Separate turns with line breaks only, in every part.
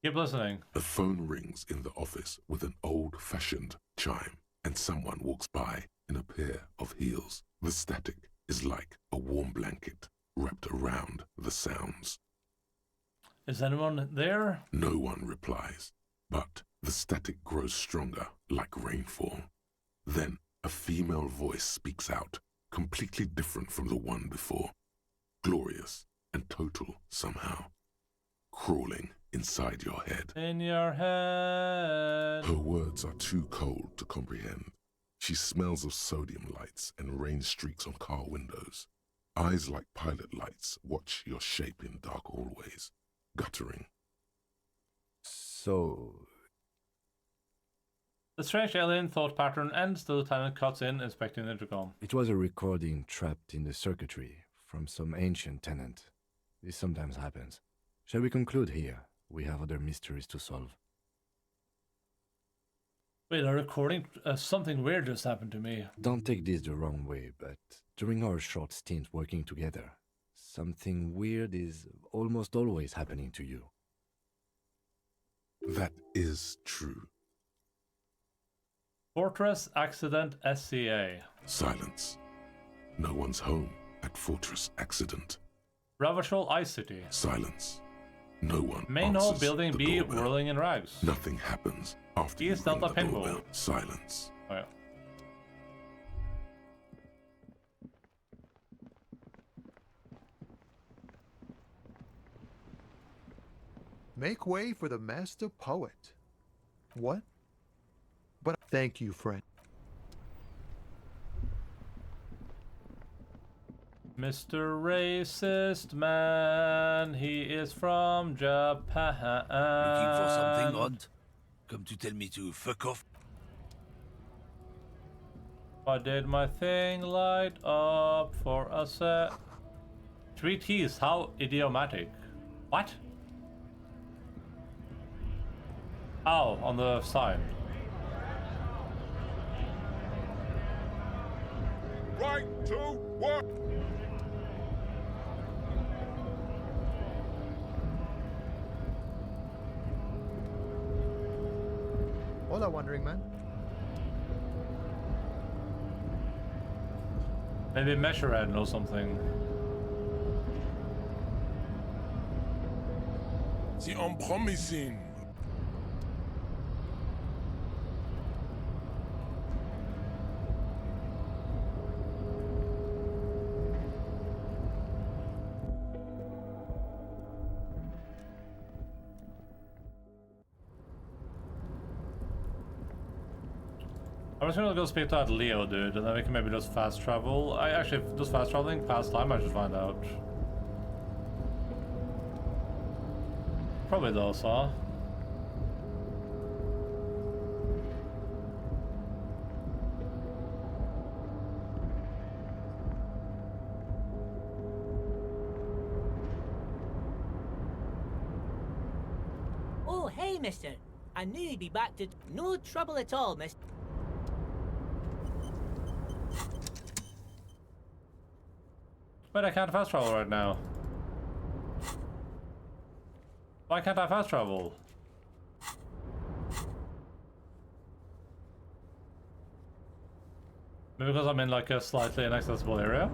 Keep listening.
The phone rings in the office with an old-fashioned chime, and someone walks by in a pair of heels. The static is like a warm blanket wrapped around the sounds.
Is anyone there?
No one replies, but the static grows stronger like rainfall. Then a female voice speaks out, completely different from the one before. Glorious and total somehow. Crawling inside your head.
In your head.
Her words are too cold to comprehend. She smells of sodium lights and rain streaks on car windows. Eyes like pilot lights watch your shape in dark hallways, guttering.
So...
The strange alien thought pattern ends. The lieutenant cuts in, inspecting the intercom.
It was a recording trapped in the circuitry from some ancient tenant. This sometimes happens. Shall we conclude here? We have other mysteries to solve.
Wait, a recording? Something weird just happened to me.
Don't take this the wrong way, but during our short stint working together, something weird is almost always happening to you.
That is true.
Fortress Accident SCA.
Silence. No one's home at Fortress Accident.
Ravachol Ice City.
Silence. No one
Main hall
answers
building
the
B
doorbell.
whirling in rags.
Nothing happens after you
East
ring
Delta
the
Pinball.
doorbell. Silence.
Oh, yeah.
Make way for the master poet. What? But thank you, friend.
Mr. Racist Man, he is from Japan.
Looking for something odd? Come to tell me to fuck off?
Why did my thing light up for a set? 3 T's, how idiomatic. What? Oh, on the side.
Right, 2, 1.
Hola, wandering man.
Maybe Mesherad knows something.
C'est unpromising.
I'm just gonna go speak to that Leo dude, and then we can maybe just fast travel. I actually, just fast traveling past time, I should find out. Probably does, huh?
Oh, hey, mister. I knew you'd be back to... No trouble at all, mister.
Wait, I can't fast travel right now. Why can't I fast travel? Maybe because I'm in like a slightly inaccessible area?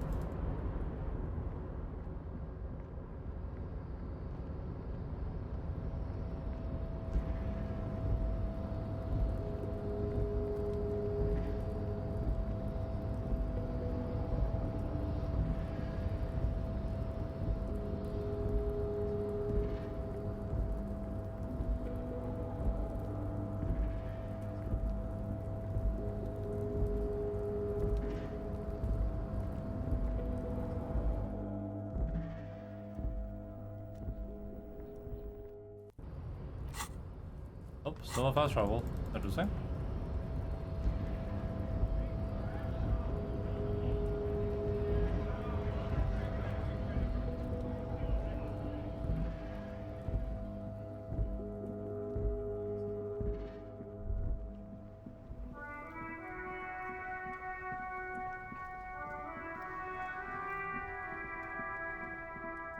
Oh, still no fast travel. Interesting.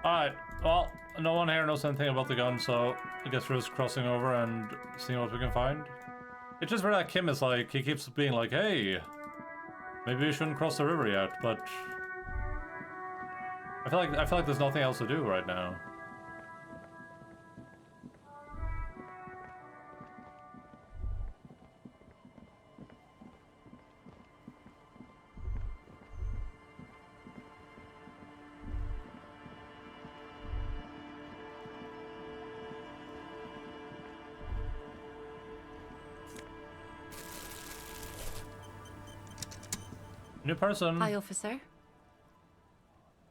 Alright, well, no one here knows anything about the gun, so I guess we're just crossing over and seeing what we can find. It's just where that Kim is like, he keeps being like, hey, maybe we shouldn't cross the river yet, but I feel like there's nothing else to do right now. New person.
Hi, officer.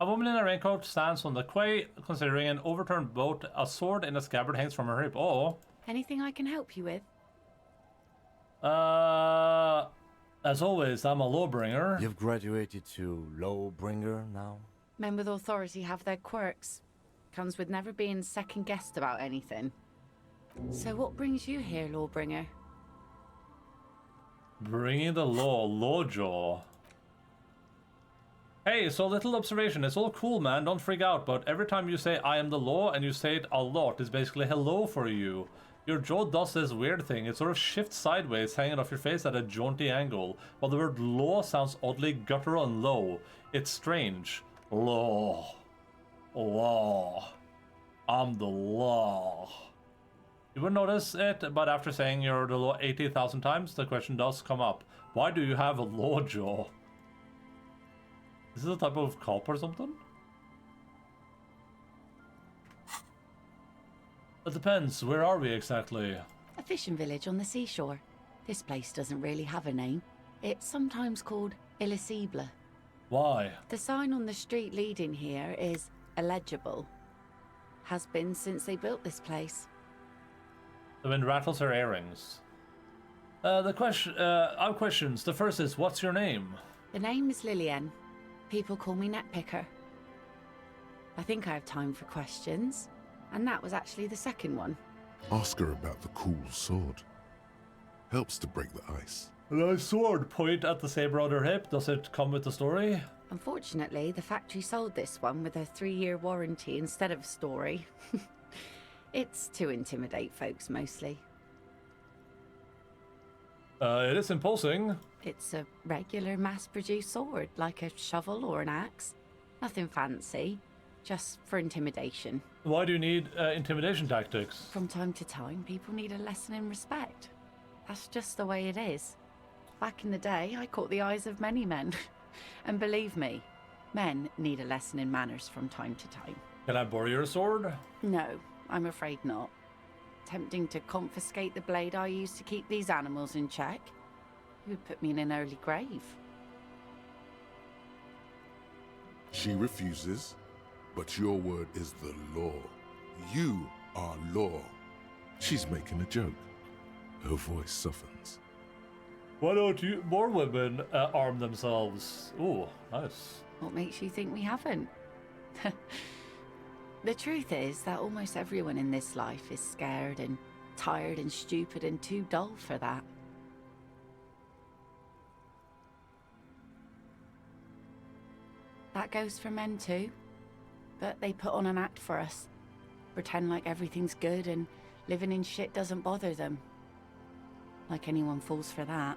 A woman in a raincoat stands on the quay, considering an overturned boat. A sword in a scabbard hangs from her hip. Oh.
Anything I can help you with?
As always, I'm a lawbringer.
You've graduated to Lawbringer now?
Men with authority have their quirks. Comes with never being second-guessed about anything. So what brings you here, Lawbringer?
Bringing the law, Lawjaw. Hey, so little observation. It's all cool, man. Don't freak out. But every time you say I am the law and you say it a lot, it's basically hello for you. Your jaw does this weird thing. It sort of shifts sideways, hanging off your face at a jaunty angle. While the word law sounds oddly guttural and low. It's strange. Law. Law. I'm the law. You wouldn't notice it, but after saying you're the law 80,000 times, the question does come up. Why do you have a law jaw? Is this a type of cop or something? It depends. Where are we exactly?
A fishing village on the seashore. This place doesn't really have a name. It's sometimes called Elysium.
Why?
The sign on the street leading here is illegible. Has been since they built this place.
The wind rattles her earrings. I have questions. The first is, what's your name?
The name is Lillian. People call me Netpicker. I think I have time for questions. And that was actually the second one.
Ask her about the cool sword. Helps to break the ice.
A nice sword. Point at the saber on her hip. Does it come with the story?
Unfortunately, the factory sold this one with a 3-year warranty instead of a story. It's to intimidate folks, mostly.
It is imposing.
It's a regular mass-produced sword, like a shovel or an axe. Nothing fancy, just for intimidation.
Why do you need intimidation tactics?
From time to time, people need a lesson in respect. That's just the way it is. Back in the day, I caught the eyes of many men. And believe me, men need a lesson in manners from time to time.
Can I borrow your sword?
No, I'm afraid not. Tempting to confiscate the blade I used to keep these animals in check. You would put me in an early grave.
She refuses, but your word is the law. You are law. She's making a joke. Her voice softens.
Why don't you more women arm themselves? Ooh, nice.
What makes you think we haven't? The truth is that almost everyone in this life is scared and tired and stupid and too dull for that. That goes for men too. But they put on an act for us. Pretend like everything's good and living in shit doesn't bother them. Like anyone falls for that.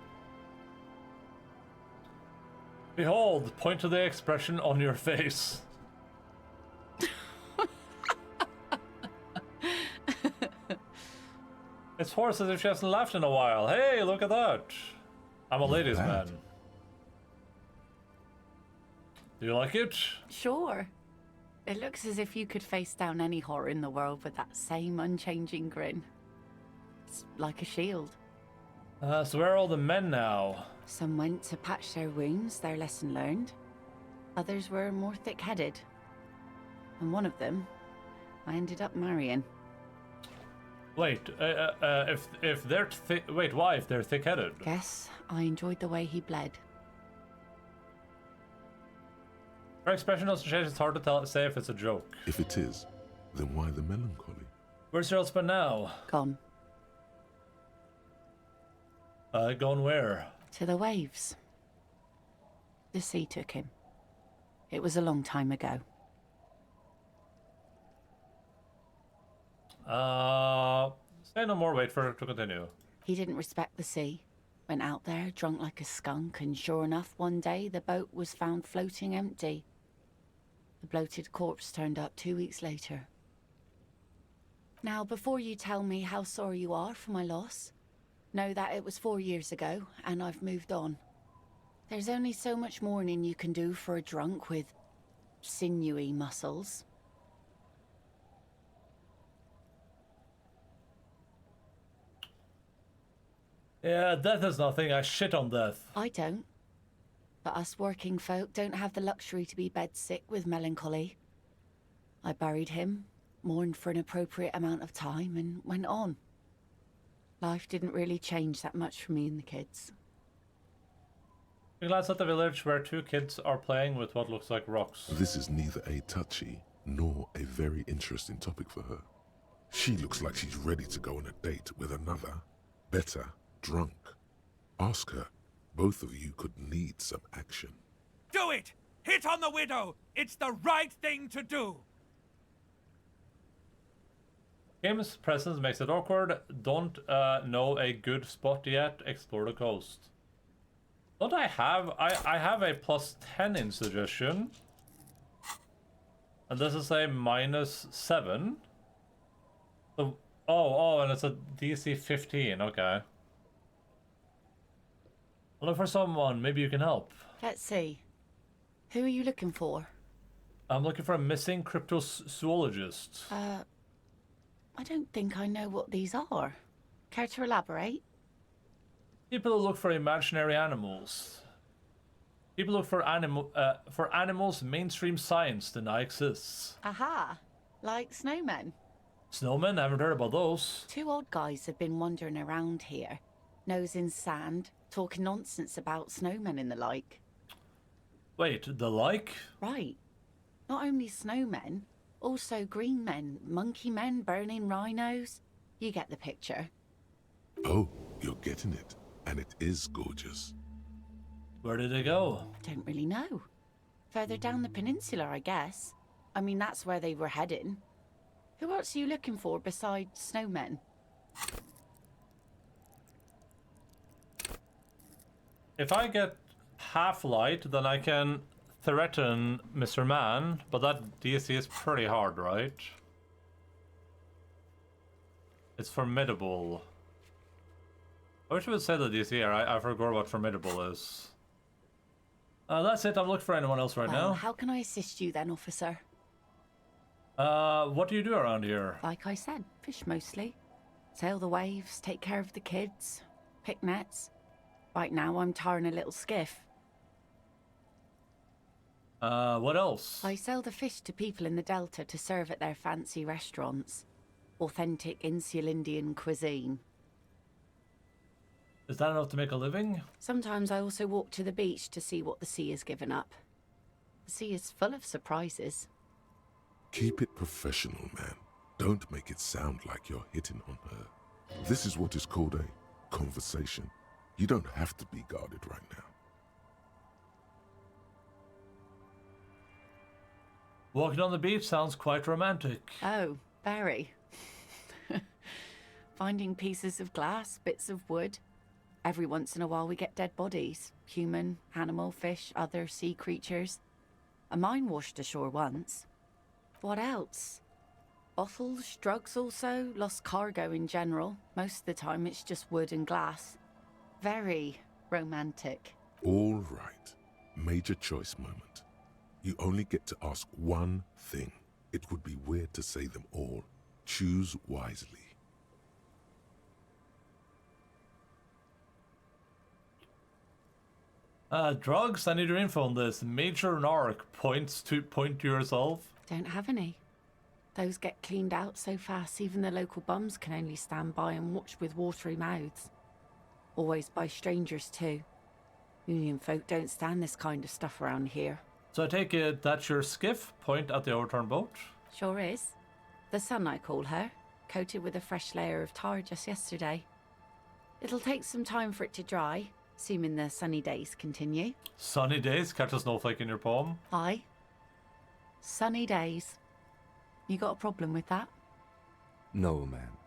Behold, point to the expression on your face. It's hoarse as if she hasn't laughed in a while. Hey, look at that. I'm a ladies' man. Do you like it?
Sure. It looks as if you could face down any horror in the world with that same unchanging grin. It's like a shield.
So where are all the men now?
Some went to patch their wounds, their lesson learned. Others were more thick-headed. And one of them, I ended up marrying.
Wait, if they're wait, why? If they're thick-headed?
Guess I enjoyed the way he bled.
Her expression doesn't change. It's hard to say if it's a joke.
If it is, then why the melancholy?
Where's your husband now?
Gone.
Gone where?
To the waves. The sea took him. It was a long time ago.
Say no more, wait for it to continue.
He didn't respect the sea. Went out there, drunk like a skunk, and sure enough, one day the boat was found floating empty. The bloated corpse turned up 2 weeks later. Now, before you tell me how sorry you are for my loss, know that it was 4 years ago, and I've moved on. There's only so much mourning you can do for a drunk with sinewy muscles.
Yeah, death is nothing. I shit on death.
I don't. But us working folk don't have the luxury to be bedsick with melancholy. I buried him, mourned for an appropriate amount of time, and went on. Life didn't really change that much for me and the kids.
We glance at the village where 2 kids are playing with what looks like rocks.
This is neither a touchy nor a very interesting topic for her. She looks like she's ready to go on a date with another, better, drunk. Ask her. Both of you could need some action.
Do it! Hit on the widow! It's the right thing to do!
Game's presence makes it awkward. Don't know a good spot yet. Explore the coast. Don't I have... I have a +10 in suggestion. And this is a -7. So, oh, and it's a DC 15. Okay. I'll look for someone. Maybe you can help.
Let's see. Who are you looking for?
I'm looking for a missing cryptozoologist.
I don't think I know what these are. Care to elaborate?
People who look for imaginary animals. People look for animals mainstream science deny exists.
Aha! Like snowmen.
Snowmen? Haven't heard about those.
2 odd guys have been wandering around here, nose in sand, talking nonsense about snowmen and the like.
Wait, the like?
Right. Not only snowmen, also green men, monkey men burning rhinos. You get the picture.
Oh, you're getting it. And it is gorgeous.
Where did they go?
Don't really know. Further down the peninsula, I guess. I mean, that's where they were heading. Who else are you looking for besides snowmen?
If I get half light, then I can threaten Mr. Man, but that DC is pretty hard, right? It's formidable. I wish I would say the DC here. I forgot what formidable is. That's it. I'm looking for anyone else right now.
How can I assist you then, officer?
What do you do around here?
Like I said, fish mostly. Sail the waves, take care of the kids, pick nets. Right now I'm tarring a little skiff.
What else?
I sell the fish to people in the Delta to serve at their fancy restaurants. Authentic Insular Indian cuisine.
Is that enough to make a living?
Sometimes I also walk to the beach to see what the sea has given up. The sea is full of surprises.
Keep it professional, man. Don't make it sound like you're hitting on her. This is what is called a conversation. You don't have to be guarded right now.
Walking on the beach sounds quite romantic.
Oh, very. Finding pieces of glass, bits of wood. Every once in a while we get dead bodies. Human, animal, fish, other sea creatures. A mine washed ashore once. What else? Bottles, drugs also, lost cargo in general. Most of the time it's just wood and glass. Very romantic.
All right. Major choice moment. You only get to ask one thing. It would be weird to say them all. Choose wisely.
Drugs? I need your info on this. Major narc. Point to yourself.
Don't have any. Those get cleaned out so fast even the local bums can only stand by and watch with watery mouths. Always by strangers too. Union folk don't stand this kind of stuff around here.
So I take it that's your skiff? Point at the overturned boat.
Sure is. The Sun, I call her. Coated with a fresh layer of tar just yesterday. It'll take some time for it to dry, assuming the sunny days continue.
Sunny days? Catch a snowflake in your palm?
Aye. Sunny days. You got a problem with that?
No, ma'am.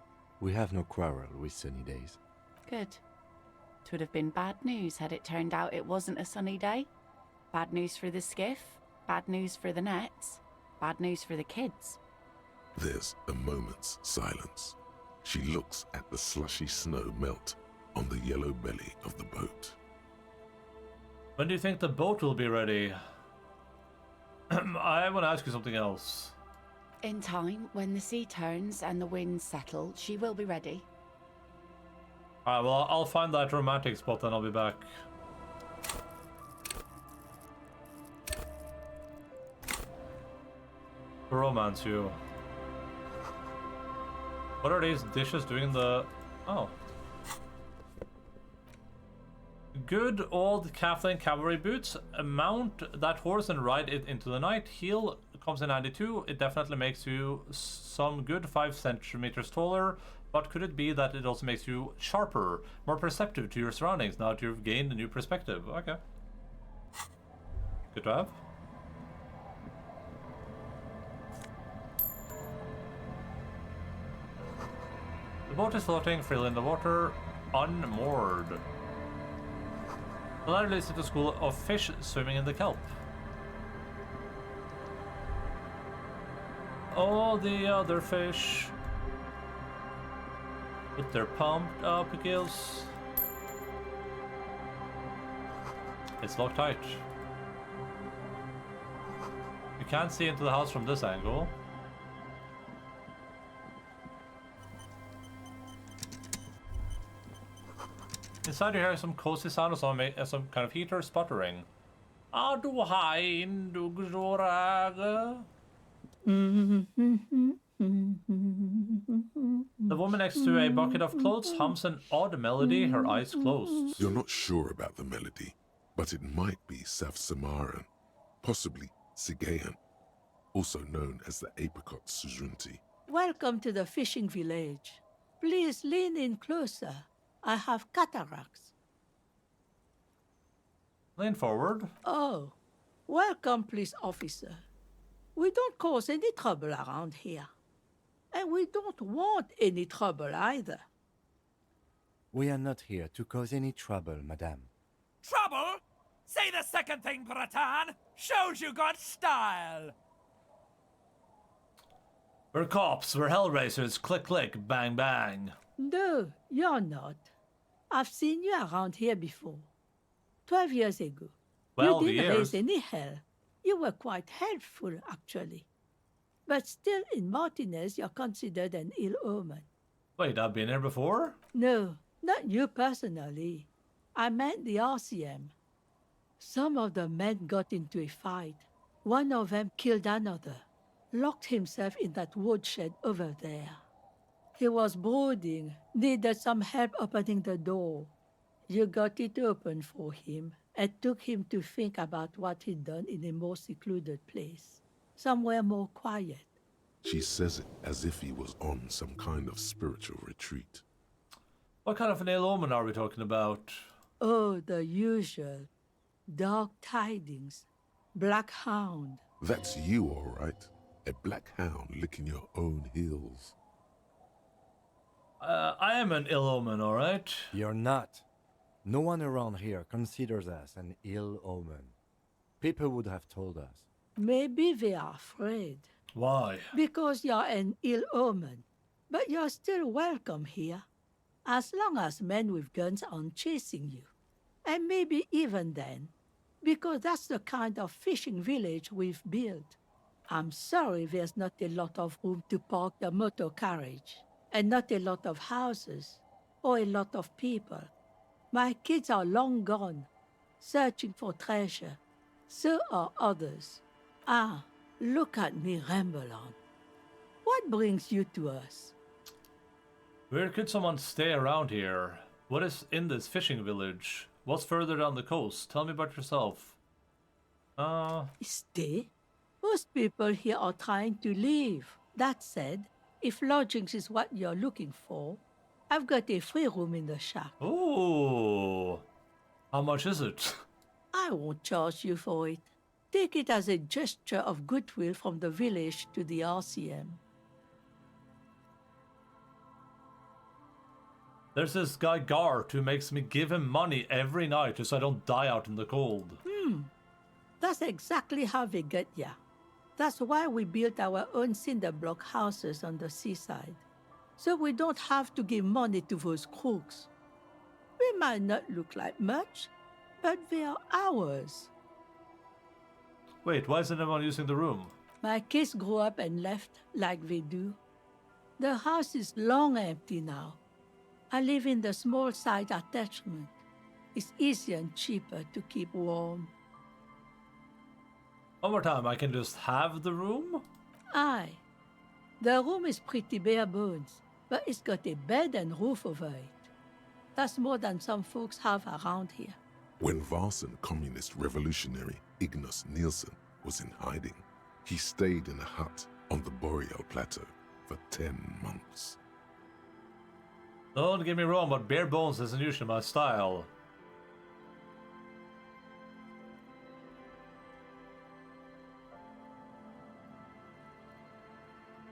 We have no quarrel with sunny days.
Good. Twould have been bad news had it turned out it wasn't a sunny day. Bad news for the skiff, bad news for the nets, bad news for the kids.
There's a moment's silence. She looks at the slushy snow melt on the yellow belly of the boat.
When do you think the boat will be ready? I want to ask you something else.
In time, when the sea turns and the winds settle, she will be ready.
Alright, well, I'll find that romantic spot and I'll be back. Romance you. What are these dishes doing in the... Oh. Good old Kathleen cavalry boots. Mount that horse and ride it into the night. Heel comes in handy too. It definitely makes you some good 5 centimeters taller. But could it be that it also makes you sharper, more perceptive to your surroundings now that you've gained a new perspective? Okay. Good to have. The boat is floating freely in the water, unmoored. The ladder leads to the school of fish swimming in the kelp. All the other fish with their pumped up gills. It's locked tight. You can't see into the house from this angle. Inside you hear some cozy sound of some kind of heater sputtering. The woman next to a bucket of clothes hums an odd melody, her eyes closed.
You're not sure about the melody, but it might be South Samaran, possibly Sigayan, also known as the apricot sujunti.
Welcome to the fishing village. Please lean in closer. I have cataracts.
Lean forward.
Oh, welcome, police officer. We don't cause any trouble around here. And we don't want any trouble either.
We are not here to cause any trouble, madame.
Trouble? Say the second thing, Bratan. Shows you got style.
We're cops, we're hell racers, click click, bang bang.
No, you're not. I've seen you around here before. 12 years ago.
12
you didn't
years?
raise any hell. You were quite helpful, actually. But still, in Martinez, you're considered an ill omen.
Wait, I've been here before?
No, not you personally. I meant the RCM. Some of the men got into a fight. One of them killed another, locked himself in that woodshed over there. He was brooding, needed some help opening the door. You got it open for him and took him to think about what he'd done in a more secluded place, somewhere more quiet.
She says it as if he was on some kind of spiritual retreat.
What kind of an ill omen are we talking about?
Oh, the usual. Dark tidings. Black hound.
That's you, all right. A black hound licking your own heels.
I am an ill omen, alright?
You're not. No one around here considers us an ill omen. People would have told us.
Maybe they are afraid.
Why?
Because you're an ill omen. But you're still welcome here. As long as men with guns aren't chasing you. And maybe even then. Because that's the kind of fishing village we've built. I'm sorry there's not a lot of room to park the motor carriage. And not a lot of houses. Or a lot of people. My kids are long gone, searching for treasure. So are others. Ah, look at me ramble on. What brings you to us?
Where could someone stay around here? What is in this fishing village? What's further down the coast? Tell me about yourself.
Stay? Most people here are trying to leave. That said, if lodgings is what you're looking for, I've got a free room in the shack.
Oh, how much is it?
I won't charge you for it. Take it as a gesture of goodwill from the village to the RCM.
There's this guy Gart who makes me give him money every night just so I don't die out in the cold.
That's exactly how we get ya. That's why we built our own cinder block houses on the seaside. So we don't have to give money to those crooks. We might not look like much, but they are ours.
Wait, why isn't anyone using the room?
My kids grew up and left like they do. The house is long empty now. I live in the small side attachment. It's easier and cheaper to keep warm.
One more time, I can just have the room?
Aye. The room is pretty bare bones, but it's got a bed and roof over it. That's more than some folks have around here.
When Varson communist revolutionary Ignas Nielsen was in hiding, he stayed in a hut on the Boreal Plateau for 10 months.
Don't get me wrong, but bare bones isn't usually my style.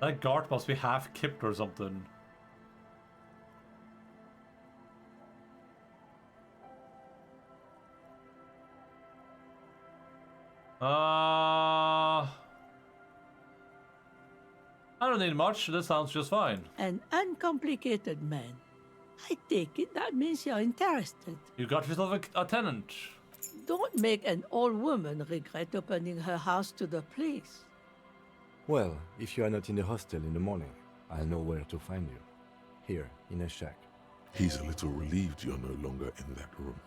That Gart must be half kipped or something. I don't need much. This sounds just fine.
An uncomplicated man. I take it that means you're interested.
You got yourself a tenant.
Don't make an old woman regret opening her house to the police.
Well, if you are not in the hostel in the morning, I'll know where to find you. Here, in a shack.
He's a little relieved you're no longer in that room.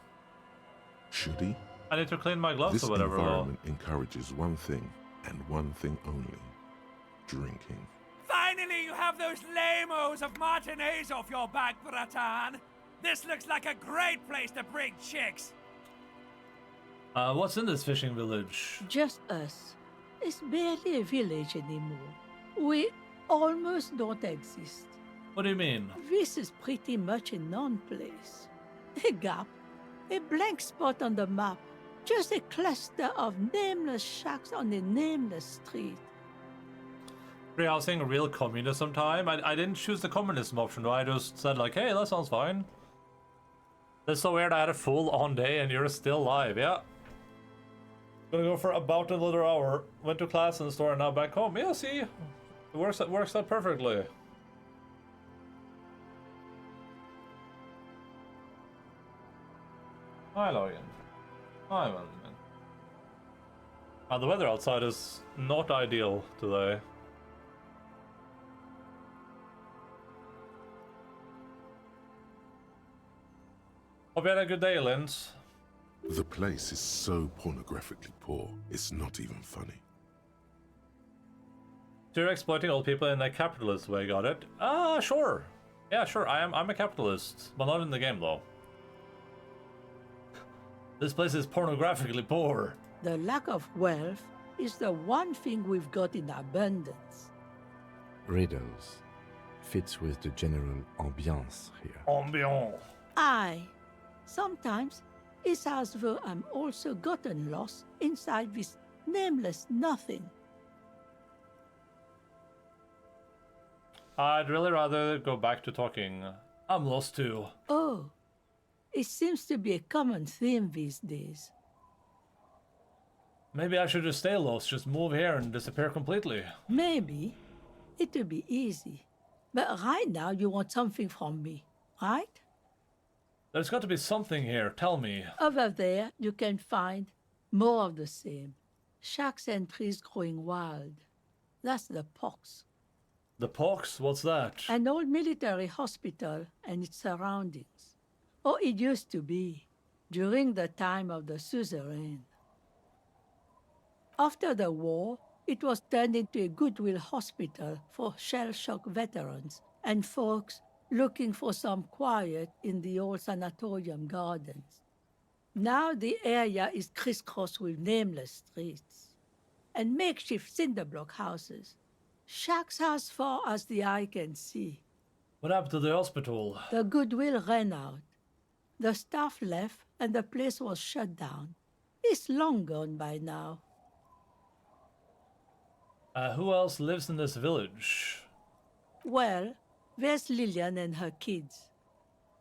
Should he?
I need to clean my gloves
This
or whatever.
environment encourages one thing, and one thing only. Drinking.
Finally, you have those lame-os of Martinez off your back, Bratan. This looks like a great place to bring chicks.
What's in this fishing village?
Just us. It's barely a village anymore. We almost don't exist.
What do you mean?
This is pretty much a non-place. A gap. A blank spot on the map. Just a cluster of nameless shacks on a nameless street.
Rehousing real communism time? I didn't choose the communism option, though. I just said like, hey, that sounds fine. That's so weird. I had a full-on day and you're still live, yeah. Gonna go for about another hour. Went to class in the store and now back home. Yeah, see? It works out perfectly. Hi, Logan. Hi, man. The weather outside is not ideal today. Hope you had a good day, Linz.
The place is so pornographically poor, it's not even funny.
So you're exploiting old people in a capitalist way, got it? Sure. Yeah, sure, I'm a capitalist, but not in the game, though. This place is pornographically poor.
The lack of wealth is the one thing we've got in abundance.
Riddles. Fits with the general ambiance here.
Ambiance.
Aye. Sometimes it's as though I'm also gotten lost inside this nameless nothing.
I'd really rather go back to talking. I'm lost too.
Oh, it seems to be a common theme these days.
Maybe I should just stay lost, just move here and disappear completely.
Maybe. It'll be easy. But right now you want something from me, right?
There's got to be something here, tell me.
Over there you can find more of the same. Shacks and trees growing wild. That's the pox.
The pox? What's that?
An old military hospital and its surroundings. Or it used to be, during the time of the suzerain. After the war, it was turned into a goodwill hospital for shell-shock veterans and folks looking for some quiet in the old sanatorium gardens. Now the area is crisscrossed with nameless streets and makeshift cinder block houses. Shacks as far as the eye can see.
What happened to the hospital?
The goodwill ran out. The staff left and the place was shut down. It's long gone by now.
Who else lives in this village?
Well, there's Lillian and her kids.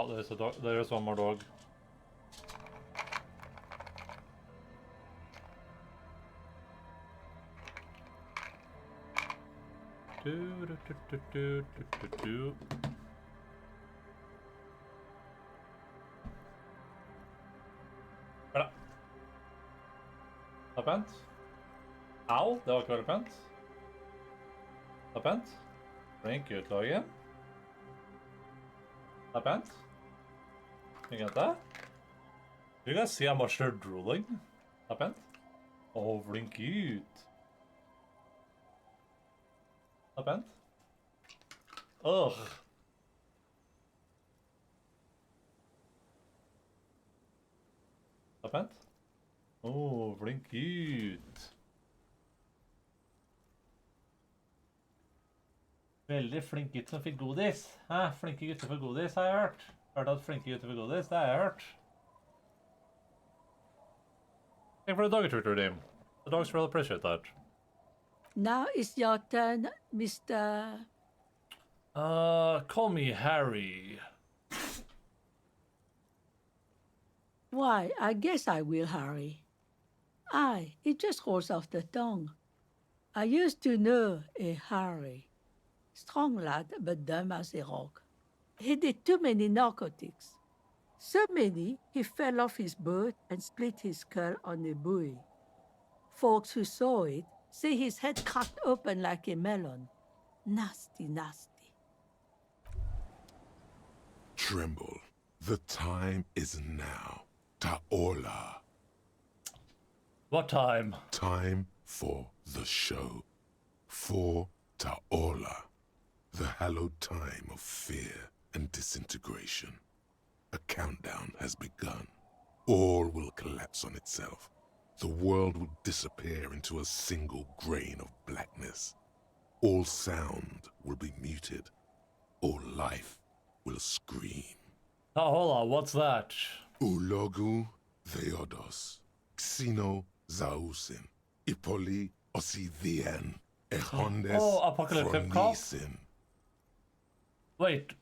Oh, there's a dog. There's one more dog. Do. Bra. Det var pent. Au, det var ikke veldig pent. Det var pent. Blink utlaget. Det er pent. Ikke at det. You guys see how much they're drooling? Det er pent. Åh, blink ut. Det er pent. Ugh. Det er pent. Åh, blink ut. Veldig flink gutt som fikk godis. Hæ? Flinke gutter for godis, har jeg hørt. Hørt at flinke gutter for godis, det har jeg hørt. Thank for the dog tutor, team. The dogs will appreciate that.
Now it's your turn, Mr.
Call me Harry.
Why, I guess I will, Harry. It just rolls off the tongue. I used to know a Harry. Strong lad, but dumb as a rock. He did too many narcotics. So many, he fell off his boat and split his skull on a buoy. Folks who saw it say his head cracked open like a melon. Nasty, nasty.
Tremble. The time is now. Ta'ola.
What time?
Time for the show. For Ta'ola. The hallowed time of fear and disintegration. A countdown has begun. All will collapse on itself. The world will disappear into a single grain of blackness. All sound will be muted. All life will scream.
Oh, hold on, what's that?
Ulogu Theodos, Xeno Zausin, Ipoli Osithian, Echondes
Apocalyptic Call?
Fronisin.
Wait,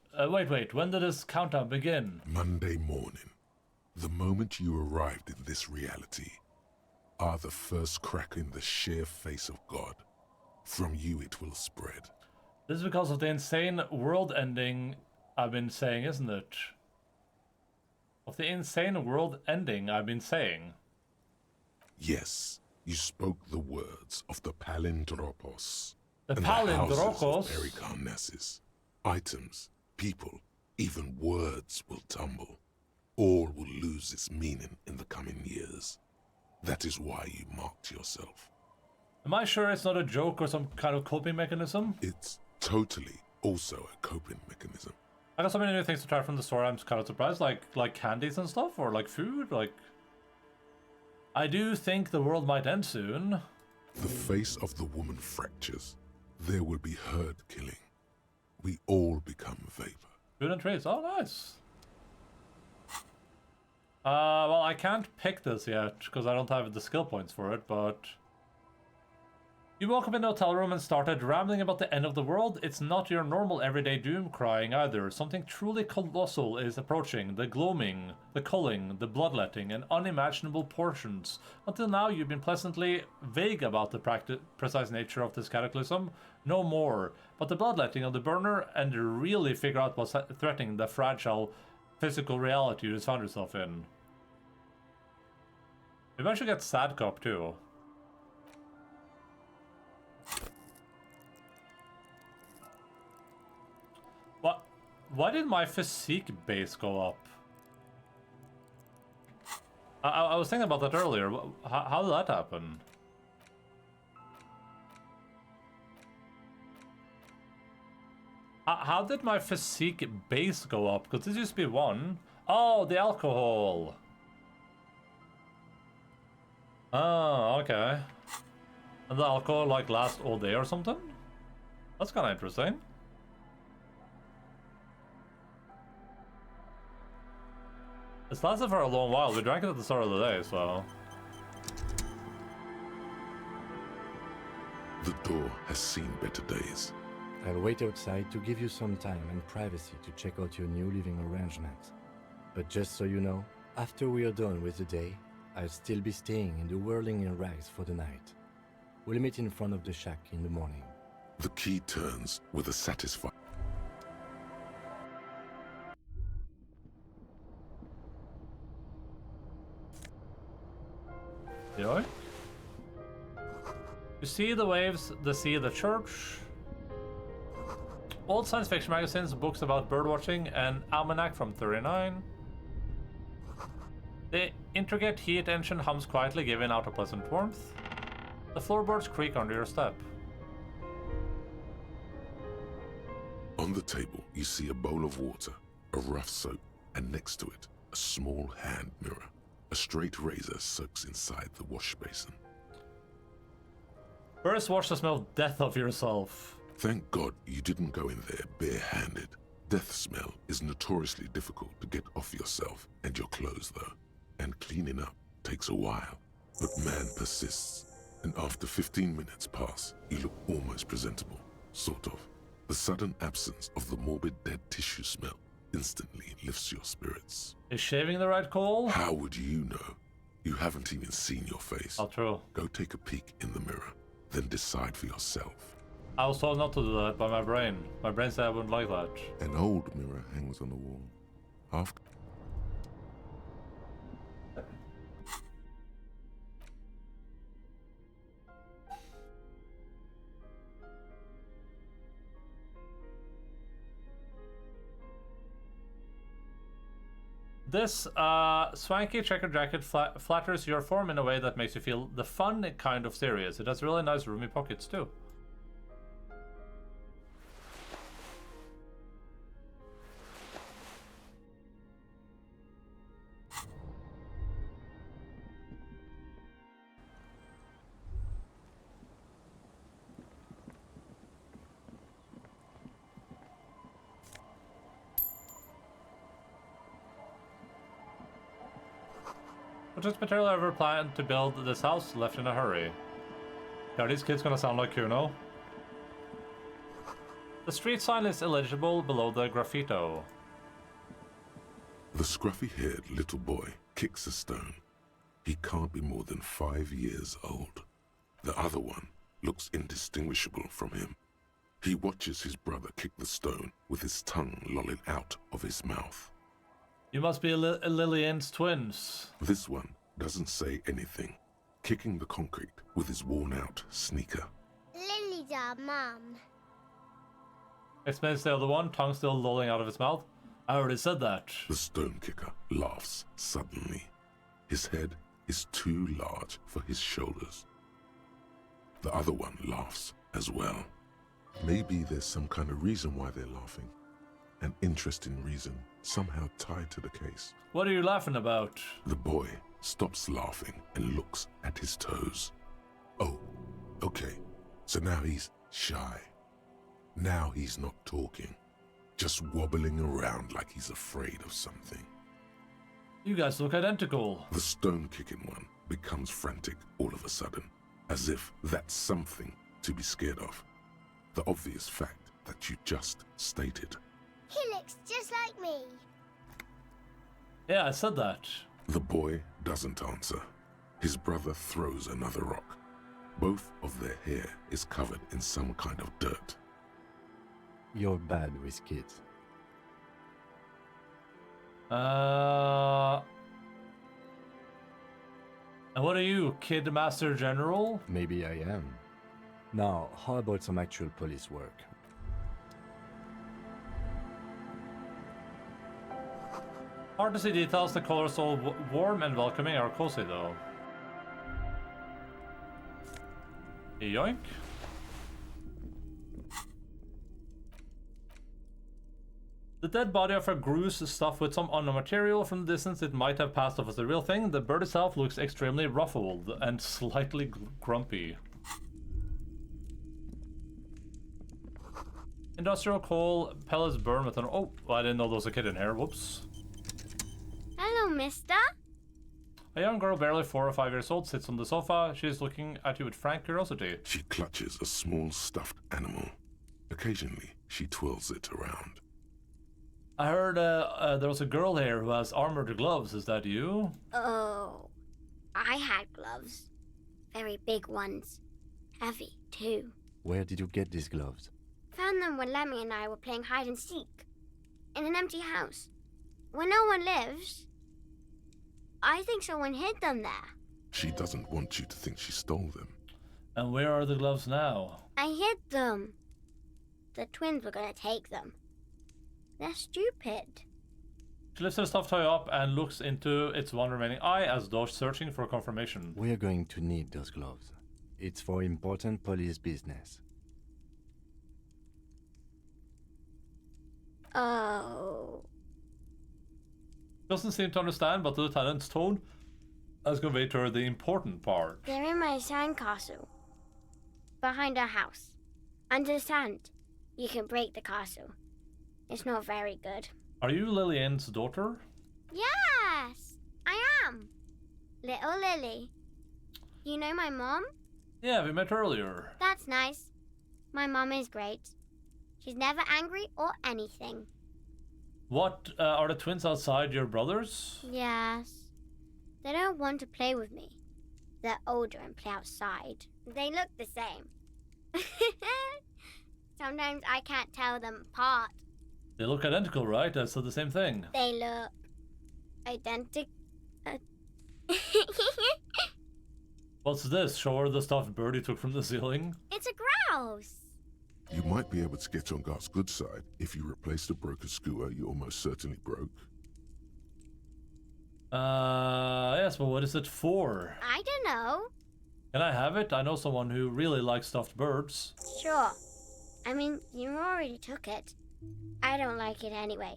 when did this countdown begin?
Monday morning, the moment you arrived in this reality, are the first crack in the sheer face of God. From you it will spread.
This is because of the insane world ending I've been saying, isn't it? Of the insane world ending I've been saying.
Yes, you spoke the words of the Palindropos.
The
and
Palindropos?
The houses of Pericarnassus. Items, people, even words will tumble. All will lose its meaning in the coming years. That is why you marked yourself.
Am I sure it's not a joke or some kind of coping mechanism?
It's totally also a coping mechanism.
I got so many new things to try from the store, I'm kind of surprised, like candies and stuff, or like food, like... I do think the world might end soon.
The face of the woman fractures. There will be herd killing. We all become vapor.
Food and trees, oh nice. Well, I can't pick this yet, because I don't have the skill points for it, but... You woke up in the hotel room and started rambling about the end of the world. It's not your normal everyday doom crying either. Something truly colossal is approaching. The gloaming, the culling, the bloodletting, and unimaginable portions. Until now, you've been pleasantly vague about the precise nature of this cataclysm. No more. But the bloodletting of the burner and really figure out what's threatening the fragile physical reality you just found yourself in. Maybe I should get Sad Cop too. What? Why did my physique base go up? I was thinking about that earlier. How did that happen? How did my physique base go up? Because this used to be 1. Oh, the alcohol. Oh, okay. And the alcohol like lasts all day or something? That's kind of interesting. It's lasted for a long while. We drank it at the start of the day, so...
The door has seen better days.
I'll wait outside to give you some time and privacy to check out your new living arrangement. But just so you know, after we are done with the day, I'll still be staying in the whirling in rags for the night. We'll meet in front of the shack in the morning.
The key turns with a satisfied...
Yoink. You see the waves, the sea, the church. Old science fiction magazines, books about birdwatching, and almanac from 39. The intricate heat engine hums quietly, giving out a pleasant warmth. The floorboards creak under your step.
On the table, you see a bowl of water, a rough soap, and next to it, a small hand mirror. A straight razor soaks inside the wash basin.
First, wash the smell death of yourself.
Thank God you didn't go in there bare-handed. Death smell is notoriously difficult to get off yourself and your clothes, though. And cleaning up takes a while. But man persists, and after 15 minutes pass, you look almost presentable, sort of. The sudden absence of the morbid dead tissue smell instantly lifts your spirits.
Is shaving the right call?
How would you know? You haven't even seen your face.
Oh, true.
Go take a peek in the mirror, then decide for yourself.
I was told not to do that by my brain. My brain said I wouldn't like that.
An old mirror hangs on the wall. After
This swanky checkered jacket flatters your form in a way that makes you feel the fun kind of serious. It has really nice roomy pockets too. Which is material ever planned to build this house left in a hurry. Are these kids gonna sound like Kuno? The street sign is illegible below the graffito.
the scruffy-haired little boy kicks a stone. He can't be more than 5 years old. The other one looks indistinguishable from him. He watches his brother kick the stone with his tongue lolling out of his mouth.
You must be Lillian's twins.
This one doesn't say anything, kicking the concrete with his worn-out sneaker.
Lily's our mum.
Explains the other one, tongue still lolling out of his mouth. I already said that.
The stone kicker laughs suddenly. His head is too large for his shoulders. The other one laughs as well. Maybe there's some kind of reason why they're laughing. An interesting reason, somehow tied to the case.
What are you laughing about?
The boy stops laughing and looks at his toes. Oh, okay. So now he's shy. Now he's not talking. Just wobbling around like he's afraid of something.
You guys look identical.
The stone-kicking one becomes frantic all of a sudden, as if that's something to be scared of. The obvious fact that you just stated.
He looks just like me.
Yeah, I said that.
The boy doesn't answer. His brother throws another rock. Both of their hair is covered in some kind of dirt.
You're bad with kids.
And what are you, Kid Master General?
Maybe I am. Now, how about some actual police work?
Hard to see details. The colors all warm and welcoming are cozy though. Yoink. The dead body of a goose is stuffed with some unknown material. From the distance it might have passed off as a real thing. The bird itself looks extremely ruffled and slightly grumpy. Industrial coal pellets burn with an... Oh, I didn't know there was a kid in here. Whoops.
Hello, mister.
A young girl, barely 4 or 5 years old, sits on the sofa. She is looking at you with frank curiosity.
She clutches a small stuffed animal, a Occasionally, she twirls it around.
I heard there was a girl here who has armored gloves. Is that you?
Oh, I had gloves. Very big ones. Heavy, too.
Where did you get these gloves?
Found them when Lemmy and I were playing hide and seek. In an empty house. Where no one lives. I think someone hid them there.
She doesn't want you to think she stole them.
And where are the gloves now?
I hid them. The twins were gonna take them. They're stupid.
She lifts her stuffed toy up and looks into its one remaining eye as though searching for confirmation.
We are going to need those gloves. It's for important police business.
Oh.
Doesn't seem to understand, but the lieutenant's tone has conveyed to her the important part.
They're in my sandcastle. Behind our house. Under the sand. You can break the castle. It's not very good.
Are you Lillian's daughter?
Yes, I am. Little Lily. You know my mom?
Yeah, we met earlier.
That's nice. My mom is great. She's never angry or anything.
What, are the twins outside your brothers?
Yes. They don't want to play with me. They're older and play outside. They look the same. Sometimes I can't tell them apart.
They look identical, right? I said the same thing.
They look identical.
What's this? Show her the stuffed bird you took from the ceiling?
It's a grouse.
You might be able to get on Gart's good side if you replace the broken skewer you almost certainly broke.
Yes, but what is it for?
I don't know.
Can I have it? I know someone who really likes stuffed birds.
Sure. I mean, you already took it. I don't like it anyway.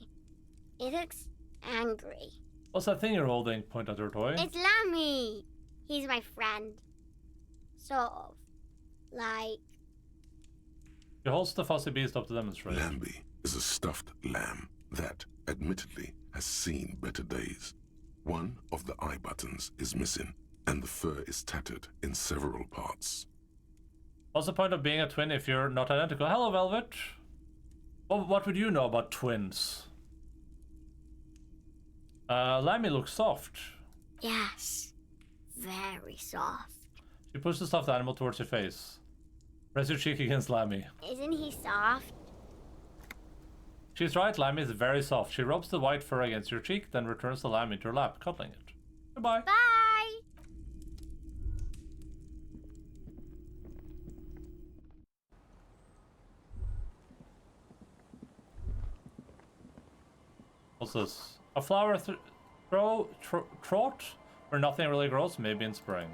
It looks angry.
What's that thing you're holding? Point at her toy.
It's Lammy. He's my friend. Sort of. Like...
She holds the fussy beast up to demonstrate.
Lambie is a stuffed lamb that, admittedly, has seen better days. One of the eye buttons is missing, and the fur is tattered in several parts.
What's the point of being a twin if you're not identical? Hello, Velvet. Well, what would you know about twins? Lammy looks soft.
Yes. Very soft.
She pushes the stuffed animal towards your face. Press your cheek against Lammy.
Isn't he soft?
She's right, Lammy is very soft. She rubs the white fur against your cheek, then returns the lamb into her lap, cuddling it. Goodbye.
Bye!
What's this? A flower trot? Where nothing really grows, maybe in spring.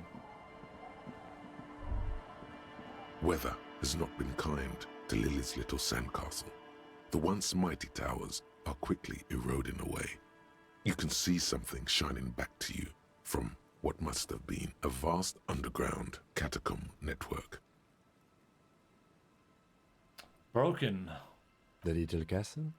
Weather has not been kind to Lily's little sandcastle. The once mighty towers are quickly eroding away. You can see something shining back to you from what must have been a vast underground catacomb network.
Broken.
The little castle?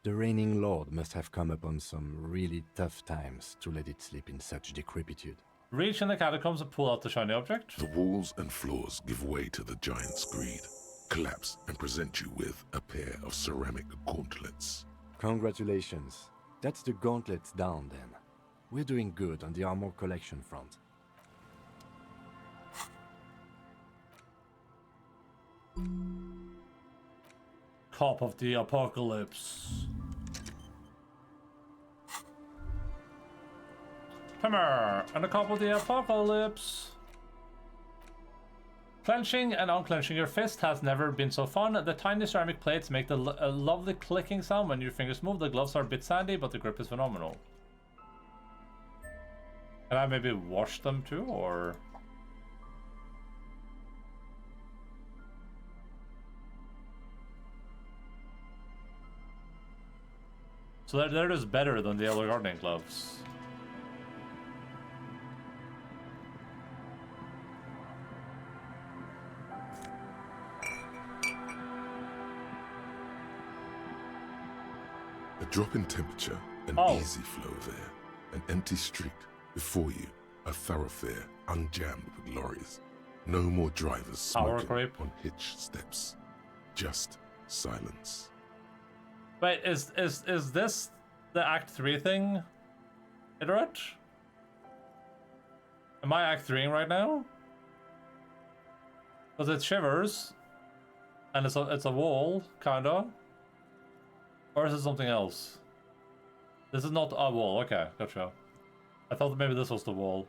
The reigning lord must have come upon some really tough times to let it sleep in such decrepitude.
Reach in the catacombs and pull out the shiny object.
The walls and floors give way to the giant's greed, collapse and present you with a pair of ceramic gauntlets.
Congratulations. That's the gauntlets down then. We're doing good on the armor collection front.
Cop of the Apocalypse. Come here, and a cop of the Apocalypse. Clenching and unclenching your fist has never been so fun. The tiny ceramic plates make a lovely clicking sound when your fingers move. The gloves are a bit sandy, but the grip is phenomenal. Can I maybe wash them too, or...? So they're just better than the yellow gardening gloves.
A drop in temperature, an easy flow there. An empty street. Before you, a thoroughfare unjammed with lorries. No more drivers smoking on hitch steps. Just silence.
Wait, is this the Act 3 thing? Iterate? Am I Act 3ing right now? Because it shivers, and it's a wall, kinda. Or is it something else? This is not a wall. Okay, gotcha. I thought maybe this was the wall.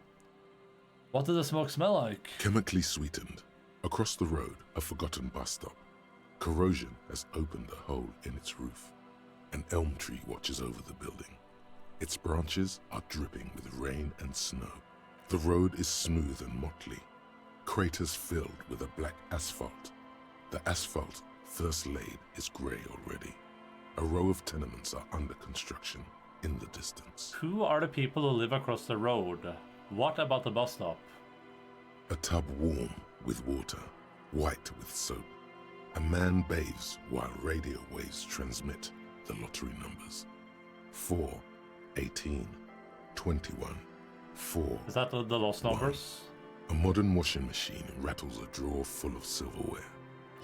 What does the smoke smell like?
Chemically sweetened. Across the road, a forgotten bus stop. Corrosion has opened a hole in its roof. An elm tree watches over the building. Its branches are dripping with rain and snow. The road is smooth and motley. Craters filled with a black asphalt. The asphalt, first laid, is grey already. A row of tenements are under construction in the distance.
Who are the people who live across the road? What about the bus stop?
A tub warm with water, white with soap. A man bathes while radio waves transmit the lottery numbers. 4, 18, 21, 4.
Is that the lost numbers?
A modern washing machine rattles a drawer full of silverware.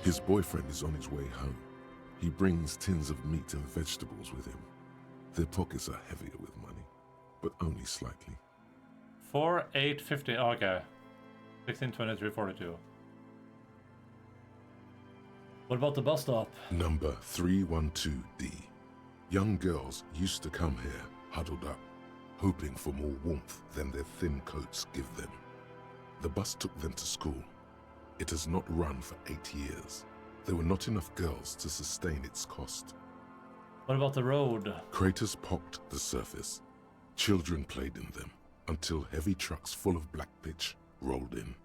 His boyfriend is on his way home. He brings tins of meat and vegetables with him. Their pockets are heavier with money, but only slightly.
4, 8, 15. Oh, okay. 16, 23, 42. What about the bus stop?
Number 312D. Young girls used to come here, huddled up, hoping for more warmth than their thin coats give them. The bus took them to school. It has not run for 8 years. There were not enough girls to sustain its cost.
What about the road?
Craters pocked the surface. Children played in them until heavy trucks full of black pitch rolled in.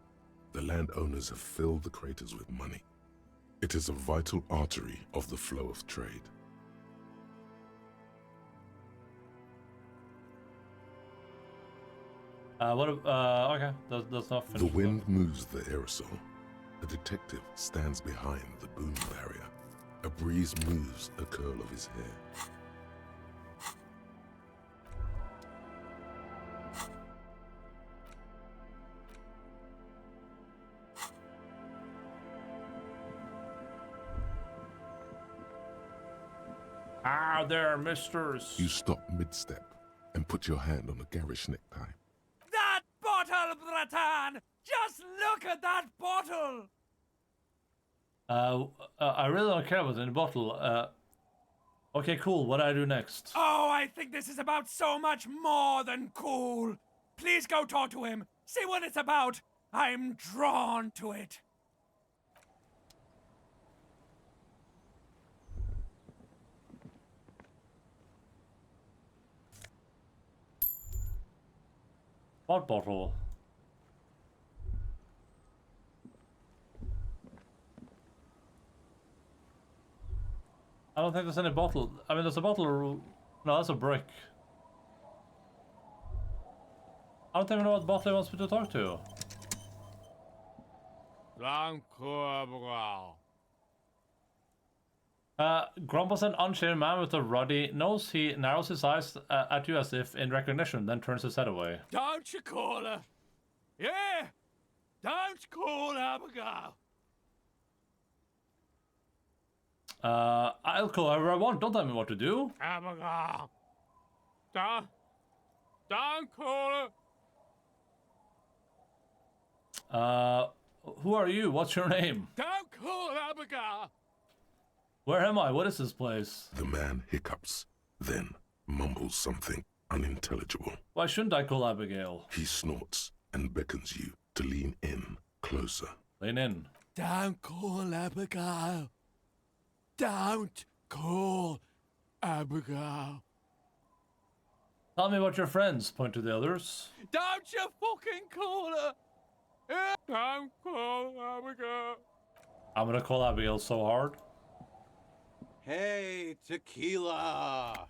The landowners have filled the craters with money. It is a vital artery of the flow of trade.
Okay, that's not finished.
The wind moves the aerosol. A detective stands behind the boom barrier. A breeze moves a curl of his hair.
Ah, there, misters.
You stop mid-step and put your hand on a garish necktie.
That bottle, Bratan! Just look at that bottle!
I really don't care what's in the bottle. Okay, cool. What do I do next?
Oh, I think this is about so much more than cool. Please go talk to him. See what it's about. I'm drawn to it.
What bottle? I don't think there's any bottle. I mean, there's a bottle. No, that's a brick. I don't even know what bottle he wants me to talk to. Grumpus, an unshaven man with a ruddy nose. He narrows his eyes at you as if in recognition, then turns his head away.
Don't you call her? Yeah! Don't call Abigail!
I'll call whoever I want. Don't tell me what to do.
Abigail! Don't call her!
Who are you? What's your name?
Don't call Abigail!
Where am I? What is this place?
The man hiccups, then mumbles something unintelligible.
Why shouldn't I call Abigail?
He snorts and beckons you to lean in closer.
Lean in.
Don't call Abigail. Don't call Abigail.
Tell me about your friends. Point to the others.
Don't you fucking call her. Don't call Abigail.
I'm gonna call Abigail so hard.
Hey, tequila!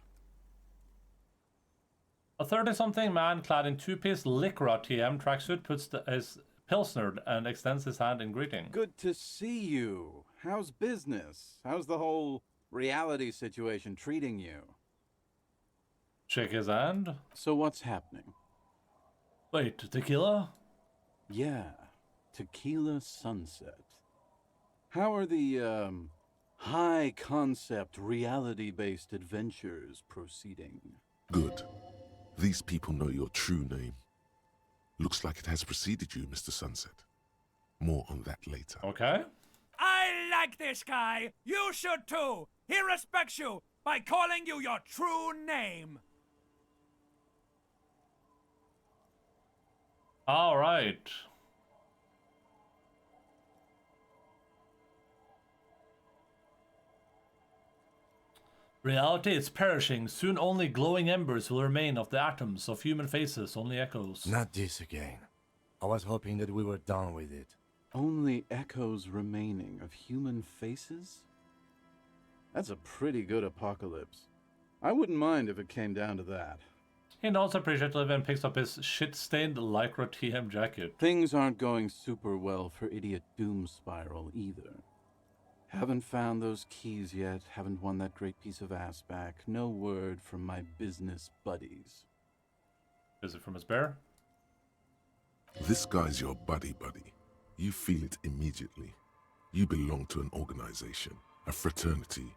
A 30-something man clad in two-piece Lycra TM tracksuit puts his pilsner and extends his hand in greeting.
Good to see you. How's business? How's the whole reality situation treating you?
Shake his hand.
So what's happening?
Wait, tequila?
Yeah, tequila sunset. How are the, High concept, reality based adventures proceeding.
Good. These people know your true name. Looks like it has preceded you, Mr. Sunset. More on that later.
Okay.
I like this guy. You should too. He respects you by calling you your true name.
All right. Reality is perishing. Soon only glowing embers will remain of the atoms of human faces, only echoes.
Not this again. I was hoping that we were done with it.
Only echoes remaining of human faces? That's a pretty good apocalypse. I wouldn't mind if it came down to that.
He nods appreciatively and picks up his shit-stained Lycra TM jacket.
Things aren't going super well for Idiot Doom Spiral either. Haven't found those keys yet, haven't won that great piece of ass back. No word from my business buddies.
Is it from his bear?
This guy's your buddy. You feel it immediately. You belong to an organization, a fraternity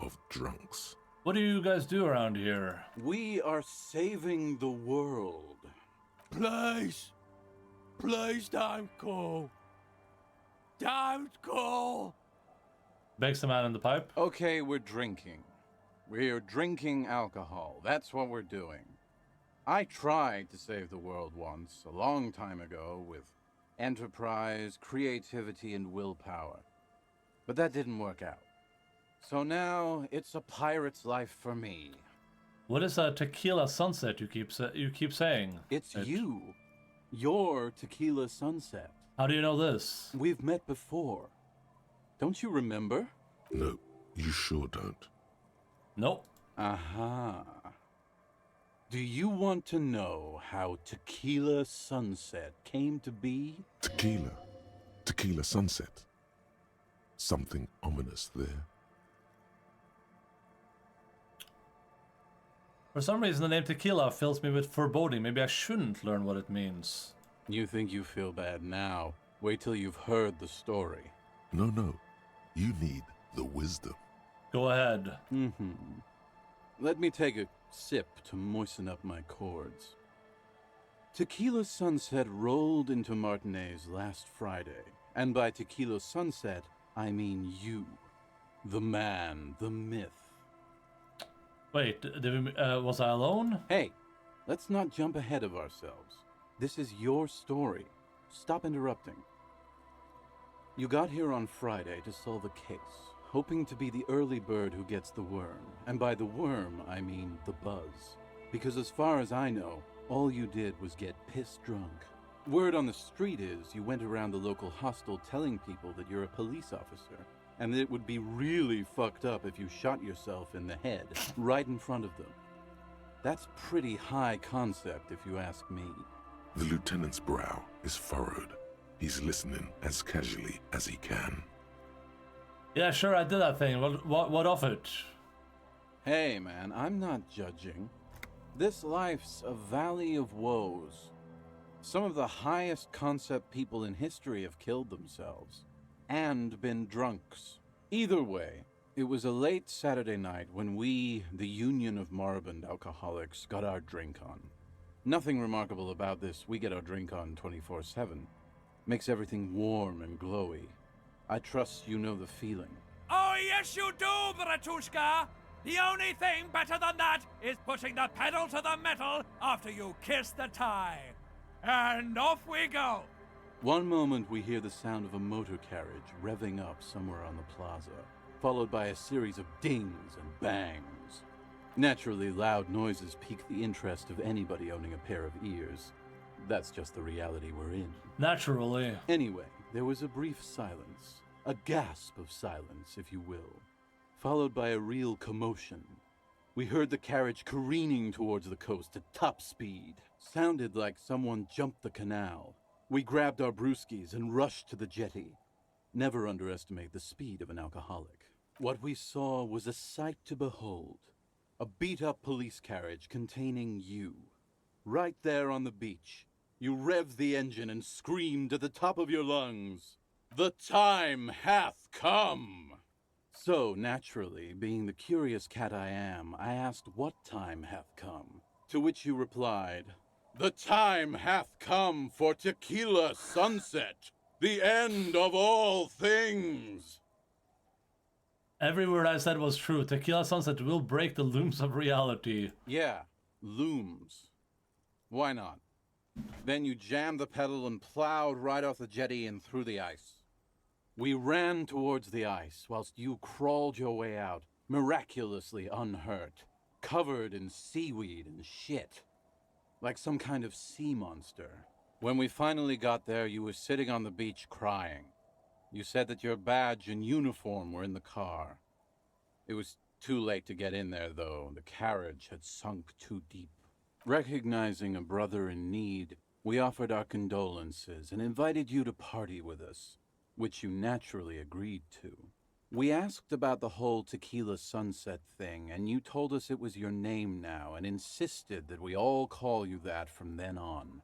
of drunks.
What do you guys do around here?
We are saving the world.
Please don't go. Don't go.
Begs the man in the pipe.
Okay, we're drinking. We're drinking alcohol. That's what we're doing. I tried to save the world once, a long time ago, with enterprise, creativity, and willpower. But that didn't work out. So now, it's a pirate's life for me.
What is a tequila sunset you keep saying?
It's you. Your tequila sunset.
How do you know this?
We've met before. Don't you remember?
No, you sure don't.
Nope.
Aha. Do you want to know how Tequila Sunset came to be?
Tequila Sunset. Something ominous there.
For some reason, the name tequila fills me with foreboding. Maybe I shouldn't learn what it means.
You think you feel bad now. Wait till you've heard the story.
No. You need the wisdom.
Go ahead.
Let me take a sip to moisten up my cords. Tequila Sunset rolled into Martinez last Friday. And by Tequila Sunset, I mean you. The man, the myth.
Wait, was I alone?
Hey, let's not jump ahead of ourselves. This is your story. Stop interrupting. You got here on Friday to solve a case, hoping to be the early bird who gets the worm. And by the worm, I mean the buzz. Because as far as I know, all you did was get piss drunk. Word on the street is you went around the local hostel telling people that you're a police officer, and that it would be really fucked up if you shot yourself in the head right in front of them. That's pretty high concept, if you ask me.
The lieutenant's brow is furrowed. He's listening as casually as he can.
Yeah, sure, I did that thing. What of it?
Hey, man, I'm not judging. This life's a valley of woes. Some of the highest concept people in history have killed themselves. And been drunks. Either way, it was a late Saturday night when we, the Union of Moribund Alcoholics, got our drink on. Nothing remarkable about this. We get our drink on 24/7. Makes everything warm and glowy. I trust you know the feeling.
Oh, yes, you do, Bratushka. The only thing better than that is putting the pedal to the metal after you kiss the tie. And off we go.
One moment we hear the sound of a motor carriage revving up somewhere on the plaza, followed by a series of dings and bangs. Naturally, loud noises pique the interest of anybody owning a pair of ears. That's just the reality we're in.
Naturally.
Anyway, there was a brief silence. A gasp of silence, if you will. Followed by a real commotion. We heard the carriage careening towards the coast at top speed. Sounded like someone jumped the canal. We grabbed our brewskis and rushed to the jetty. Never underestimate the speed of an alcoholic. What we saw was a sight to behold. A beat-up police carriage containing you. Right there on the beach. You revved the engine and screamed at the top of your lungs, "The time hath come!" So, naturally, being the curious cat I am, I asked what time hath come. To which you replied, "The time hath come for tequila sunset, the end of all things."
Every word I said was true. Tequila Sunset will break the looms of reality.
Yeah, looms. Why not? Then you jammed the pedal and plowed right off the jetty and through the ice. We ran towards the ice whilst you crawled your way out, miraculously unhurt, covered in seaweed and shit, like some kind of sea monster. When we finally got there, you were sitting on the beach crying. You said that your badge and uniform were in the car. It was too late to get in there, though. The carriage had sunk too deep. Recognizing a brother in need, we offered our condolences and invited you to party with us, which you naturally agreed to. We asked about the whole Tequila Sunset thing, and you told us it was your name now and insisted that we all call you that from then on.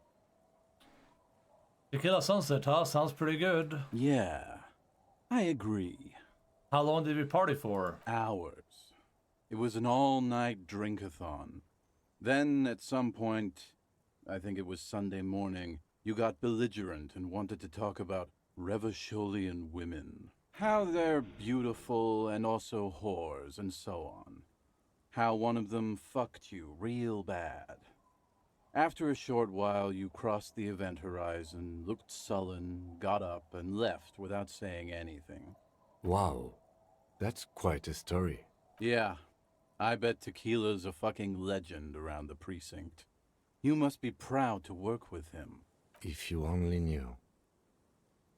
Tequila Sunset, huh? Sounds pretty good.
Yeah, I agree.
How long did we party for?
Hours. It was an all-night drink-a-thon. Then, at some point, I think it was Sunday morning, you got belligerent and wanted to talk about Revacholian women. How they're beautiful and also whores and so on. How one of them fucked you real bad. After a short while, you crossed the event horizon, looked sullen, got up, and left without saying anything.
Wow, that's quite a story.
Yeah, I bet Tequila's a fucking legend around the precinct. You must be proud to work with him.
If you only knew.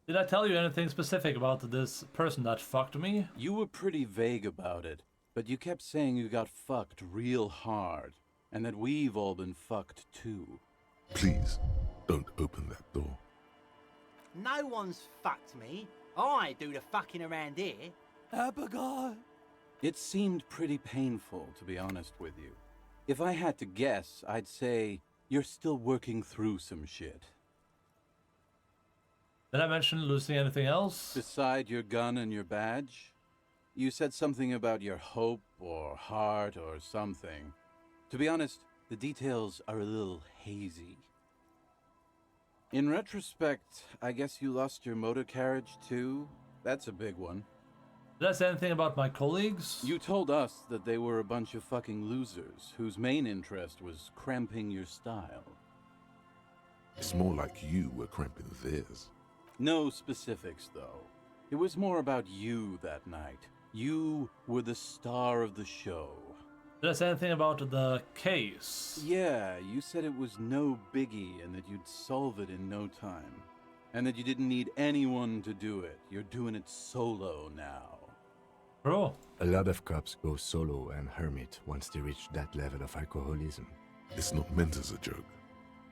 Did I tell you anything specific about this person that fucked me?
You were pretty vague about it, but you kept saying you got fucked real hard, and that we've all been fucked too.
Please, don't open that door.
No one's fucked me. I do the fucking around here.
Abigail!
It seemed pretty painful, to be honest with you. If I had to guess, I'd say you're still working through some shit.
Did I mention losing anything else?
Beside your gun and your badge? You said something about your hope or heart or something. To be honest, the details are a little hazy. In retrospect, I guess you lost your motor carriage too? That's a big one.
Did I say anything about my colleagues?
You told us that they were a bunch of fucking losers whose main interest was cramping your style.
It's more like you were cramping theirs.
No specifics, though. It was more about you that night. You were the star of the show.
Did I say anything about the case?
Yeah, you said it was no biggie and that you'd solve it in no time. And that you didn't need anyone to do it. You're doing it solo now.
Bro.
A lot of cops go solo and hermit once they reach that level of alcoholism.
It's not meant as a joke.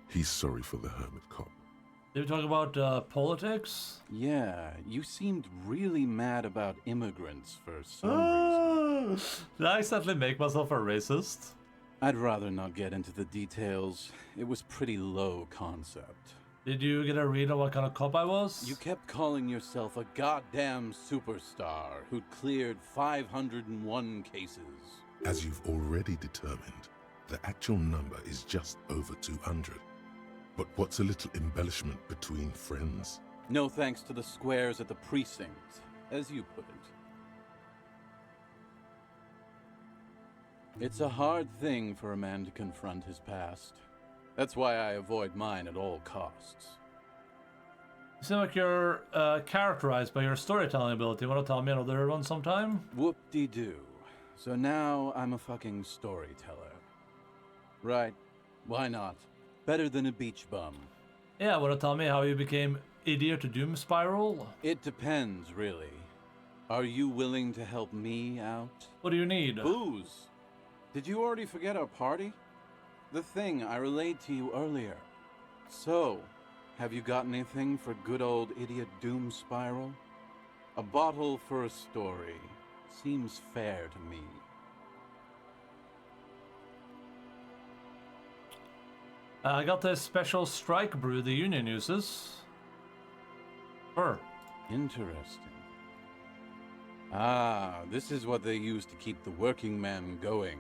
He's sorry for the hermit cop.
Did we talk about politics?
Yeah, you seemed really mad about immigrants for some reason.
Did I accidentally make myself a racist?
I'd rather not get into the details. It was pretty low concept.
Did you get a read on what kind of cop I was?
You kept calling yourself a goddamn superstar who'd cleared 501 cases.
As you've already determined, the actual number is just over 200. But what's a little embellishment between friends?
No thanks to the squares at the precinct, as you put it. It's a hard thing for a man to confront his past. That's why I avoid mine at all costs.
You seem like you're characterized by your storytelling ability. Want to tell me another one sometime?
Whoop-de-doo. So now I'm a fucking storyteller. Right, why not? Better than a beach bum.
Yeah, want to tell me how you became Idiot to Doom Spiral?
It depends, really. Are you willing to help me out?
What do you need?
Booze. Did you already forget our party? The thing I relayed to you earlier. So, have you got anything for good old Idiot Doom Spiral? A bottle for a story. Seems fair to me.
I got this special strike brew the Union uses. Sure.
Interesting. Ah, this is what they use to keep the working man going.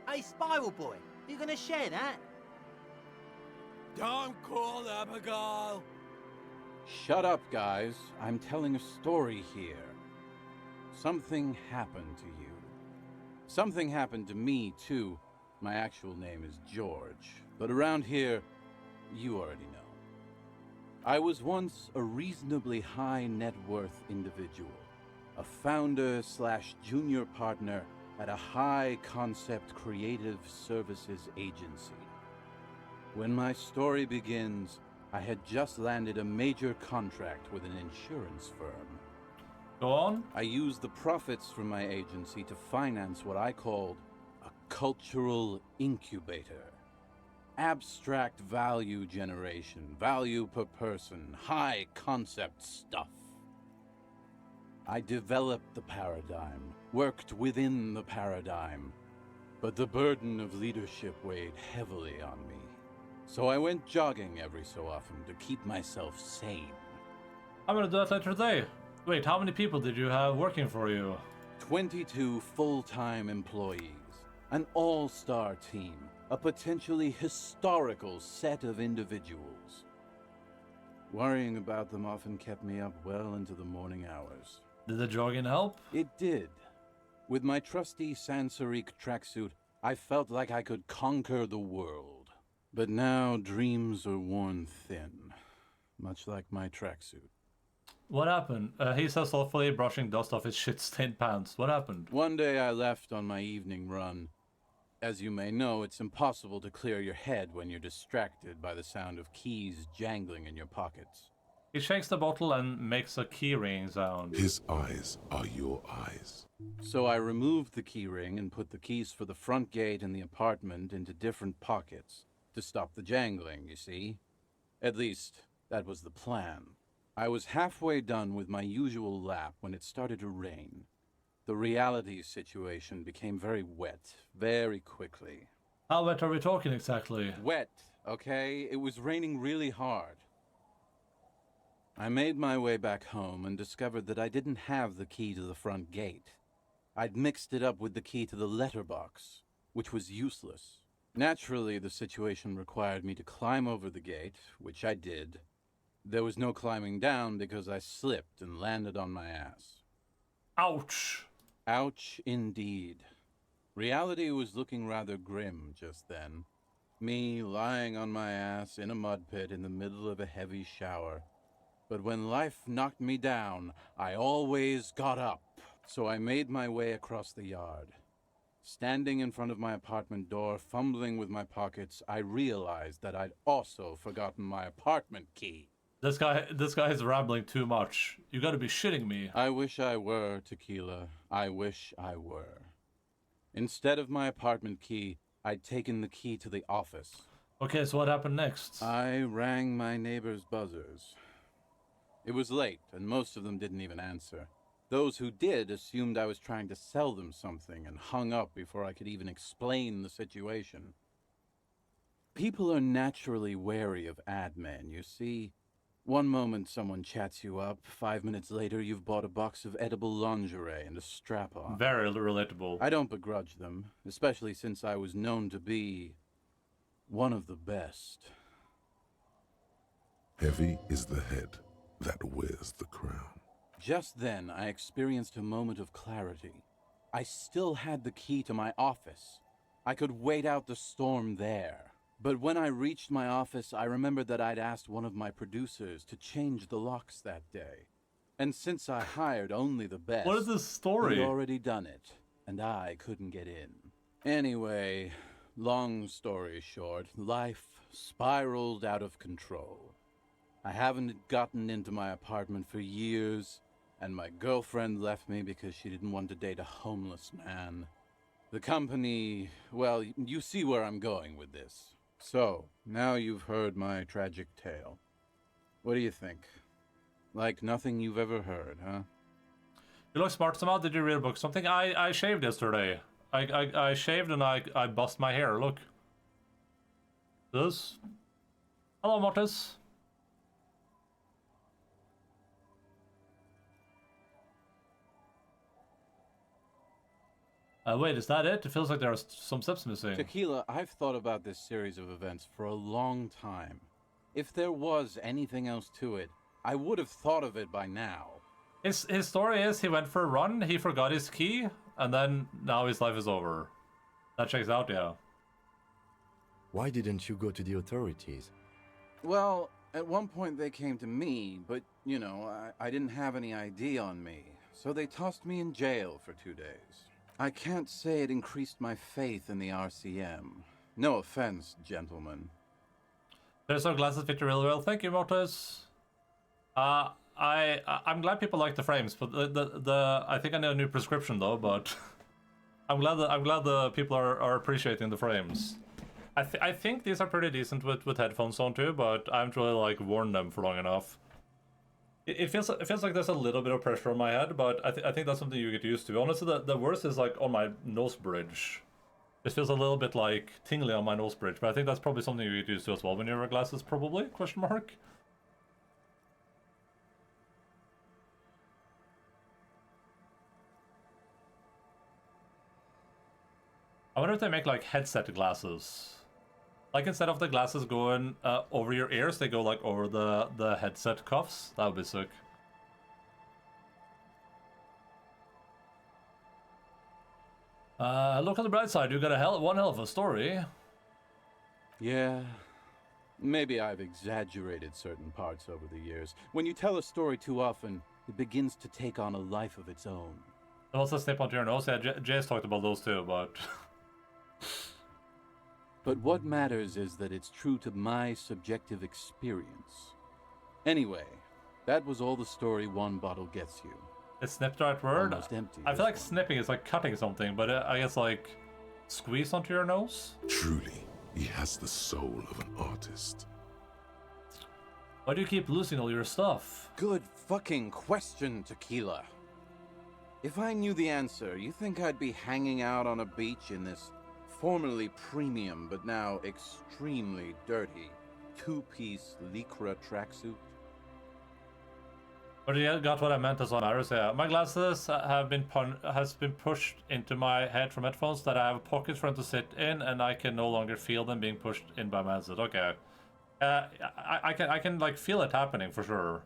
Hey, Spiral Boy, you gonna share that?
Don't call Abigail!
Shut up, guys. I'm telling a story here. Something happened to you. Something happened to me, too. My actual name is George, but around here, you already know. I was once a reasonably high net worth individual, a founder/junior partner at a high concept creative services agency. When my story begins, I had just landed a major contract with an insurance firm.
Go on.
I used the profits from my agency to finance what I called a cultural incubator. Abstract value generation, value per person, high concept stuff. I developed the paradigm, worked within the paradigm, but the burden of leadership weighed heavily on me. So I went jogging every so often to keep myself sane.
I'm gonna do that later today. Wait, how many people did you have working for you?
22 full-time employees, an all-star team, a potentially historical set of individuals. Worrying about them often kept me up well into the morning hours.
Did the jogging help?
It did. With my trusty Sansarique tracksuit, I felt like I could conquer the world. But now dreams are worn thin, much like my tracksuit.
What happened? He says softly, brushing dust off his shit-stained pants. What happened?
One day I left on my evening run. As you may know, it's impossible to clear your head when you're distracted by the sound of keys jangling in your pockets.
He shakes the bottle and makes a key ring sound.
His eyes are your eyes.
So I removed the key ring and put the keys for the front gate and the apartment into different pockets to stop the jangling, you see. At least, that was the plan. I was halfway done with my usual lap when it started to rain. The reality situation became very wet, very quickly.
How wet are we talking exactly?
Wet, okay? It was raining really hard. I made my way back home and discovered that I didn't have the key to the front gate. I'd mixed it up with the key to the letterbox, which was useless. Naturally, the situation required me to climb over the gate, which I did. There was no climbing down because I slipped and landed on my ass.
Ouch!
Ouch, indeed. Reality was looking rather grim just then. Me lying on my ass in a mud pit in the middle of a heavy shower. But when life knocked me down, I always got up. So I made my way across the yard. Standing in front of my apartment door, fumbling with my pockets, I realized that I'd also forgotten my apartment key.
This guy is rambling too much. You gotta be shitting me.
I wish I were, Tequila. I wish I were. Instead of my apartment key, I'd taken the key to the office.
Okay, so what happened next?
I rang my neighbor's buzzers. It was late, and most of them didn't even answer. Those who did assumed I was trying to sell them something and hung up before I could even explain the situation. People are naturally wary of ad men, you see. One moment someone chats you up, 5 minutes later you've bought a box of edible lingerie and a strap-on.
Very relatable.
I don't begrudge them, especially since I was known to be one of the best.
Heavy is the head that wears the crown.
Just then, I experienced a moment of clarity. I still had the key to my office. I could wait out the storm there. But when I reached my office, I remembered that I'd asked one of my producers to change the locks that day. And since I hired only the best,
what is this story?
he'd already done it, and I couldn't get in. Anyway, long story short, life spiraled out of control. I haven't gotten into my apartment for years, and my girlfriend left me because she didn't want to date a homeless man. The company, well, you see where I'm going with this. So, now you've heard my tragic tale. What do you think? Like nothing you've ever heard, huh?
You look smart somehow. Did you read a book? Something I shaved yesterday. I shaved and I bust my hair. Look. This. Hello, Mortis. Wait, is that it? It feels like there are some steps missing.
Tequila, I've thought about this series of events for a long time. If there was anything else to it, I would have thought of it by now.
His story is he went for a run, he forgot his key, and then now his life is over. That checks out, yeah.
Why didn't you go to the authorities?
Well, at one point they came to me, but, you know, I didn't have any ID on me, so they tossed me in jail for 2 days. I can't say it increased my faith in the RCM. No offense, gentlemen.
There's our glasses fit really well. Thank you, Mortis. I'm glad people like the frames, but I think I need a new prescription though. But I'm glad the people are appreciating the frames. I think these are pretty decent with headphones on too, but I haven't really like worn them for long enough. It feels like there's a little bit of pressure on my head, but I think that's something you get used to. Honestly, the worst is like on my nose bridge. It feels a little bit like tingly on my nose bridge, but I think that's probably something you get used to as well when you wear glasses, probably? Question mark. I wonder if they make like headset glasses. Like instead of the glasses going over your ears, they go like over the headset cuffs. That would be sick. Look on the bright side, you got one hell of a story.
Yeah, maybe I've exaggerated certain parts over the years. When you tell a story too often, it begins to take on a life of its own.
And also snip onto your nose. Yeah, Jay's talked about those too, but...
But what matters is that it's true to my subjective experience. Anyway, that was all the story one bottle gets you.
Is snip the right word?
Almost empty,
I feel like
this one.
snipping is like cutting something, but I guess like squeeze onto your nose?
Truly, he has the soul of an artist.
Why do you keep losing all your stuff?
Good fucking question, Tequila. If I knew the answer, you think I'd be hanging out on a beach in this formerly premium but now extremely dirty two-piece lycra tracksuit?
But you got what I meant as well matters, yeah. My glasses have been pushed into my head from headphones that I have pockets for them to sit in, and I can no longer feel them being pushed in by my headset. Okay. I can like feel it happening for sure.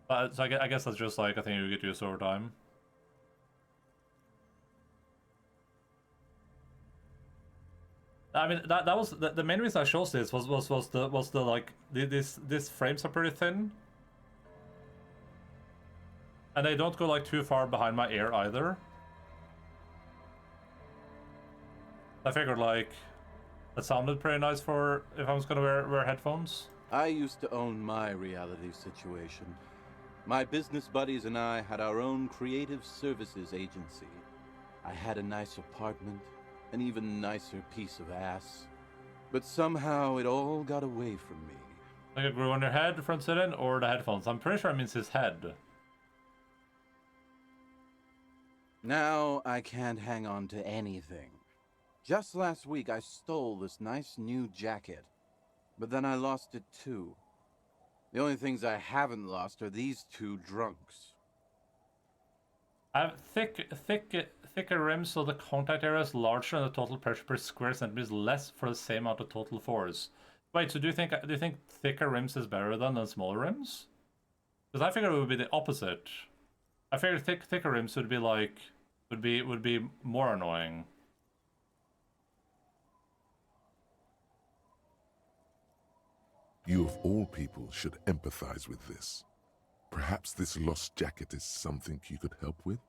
So I guess that's just like a thing you get used to over time. I mean that was the main reason I chose this was the like these frames are pretty thin. And they don't go like too far behind my ear either. I figured like that sounded pretty nice for if I was gonna wear headphones.
I used to own my reality situation. My business buddies and I had our own creative services agency. I had a nice apartment, an even nicer piece of ass. But somehow it all got away from me.
Like it grew on your head from sitting or the headphones? I'm pretty sure it means his head.
Now I can't hang on to anything. Just last week I stole this nice new jacket, but then I lost it too. The only things I haven't lost are these two drunks.
I have thicker rims, so the contact area is larger and the total pressure per square centimeter is less for the same amount of total force. Wait, so do you think thicker rims is better than smaller rims? Because I figured it would be the opposite. I figured thicker rims would be like would be more annoying.
You of all people should empathize with this. Perhaps this lost jacket is something you could help with?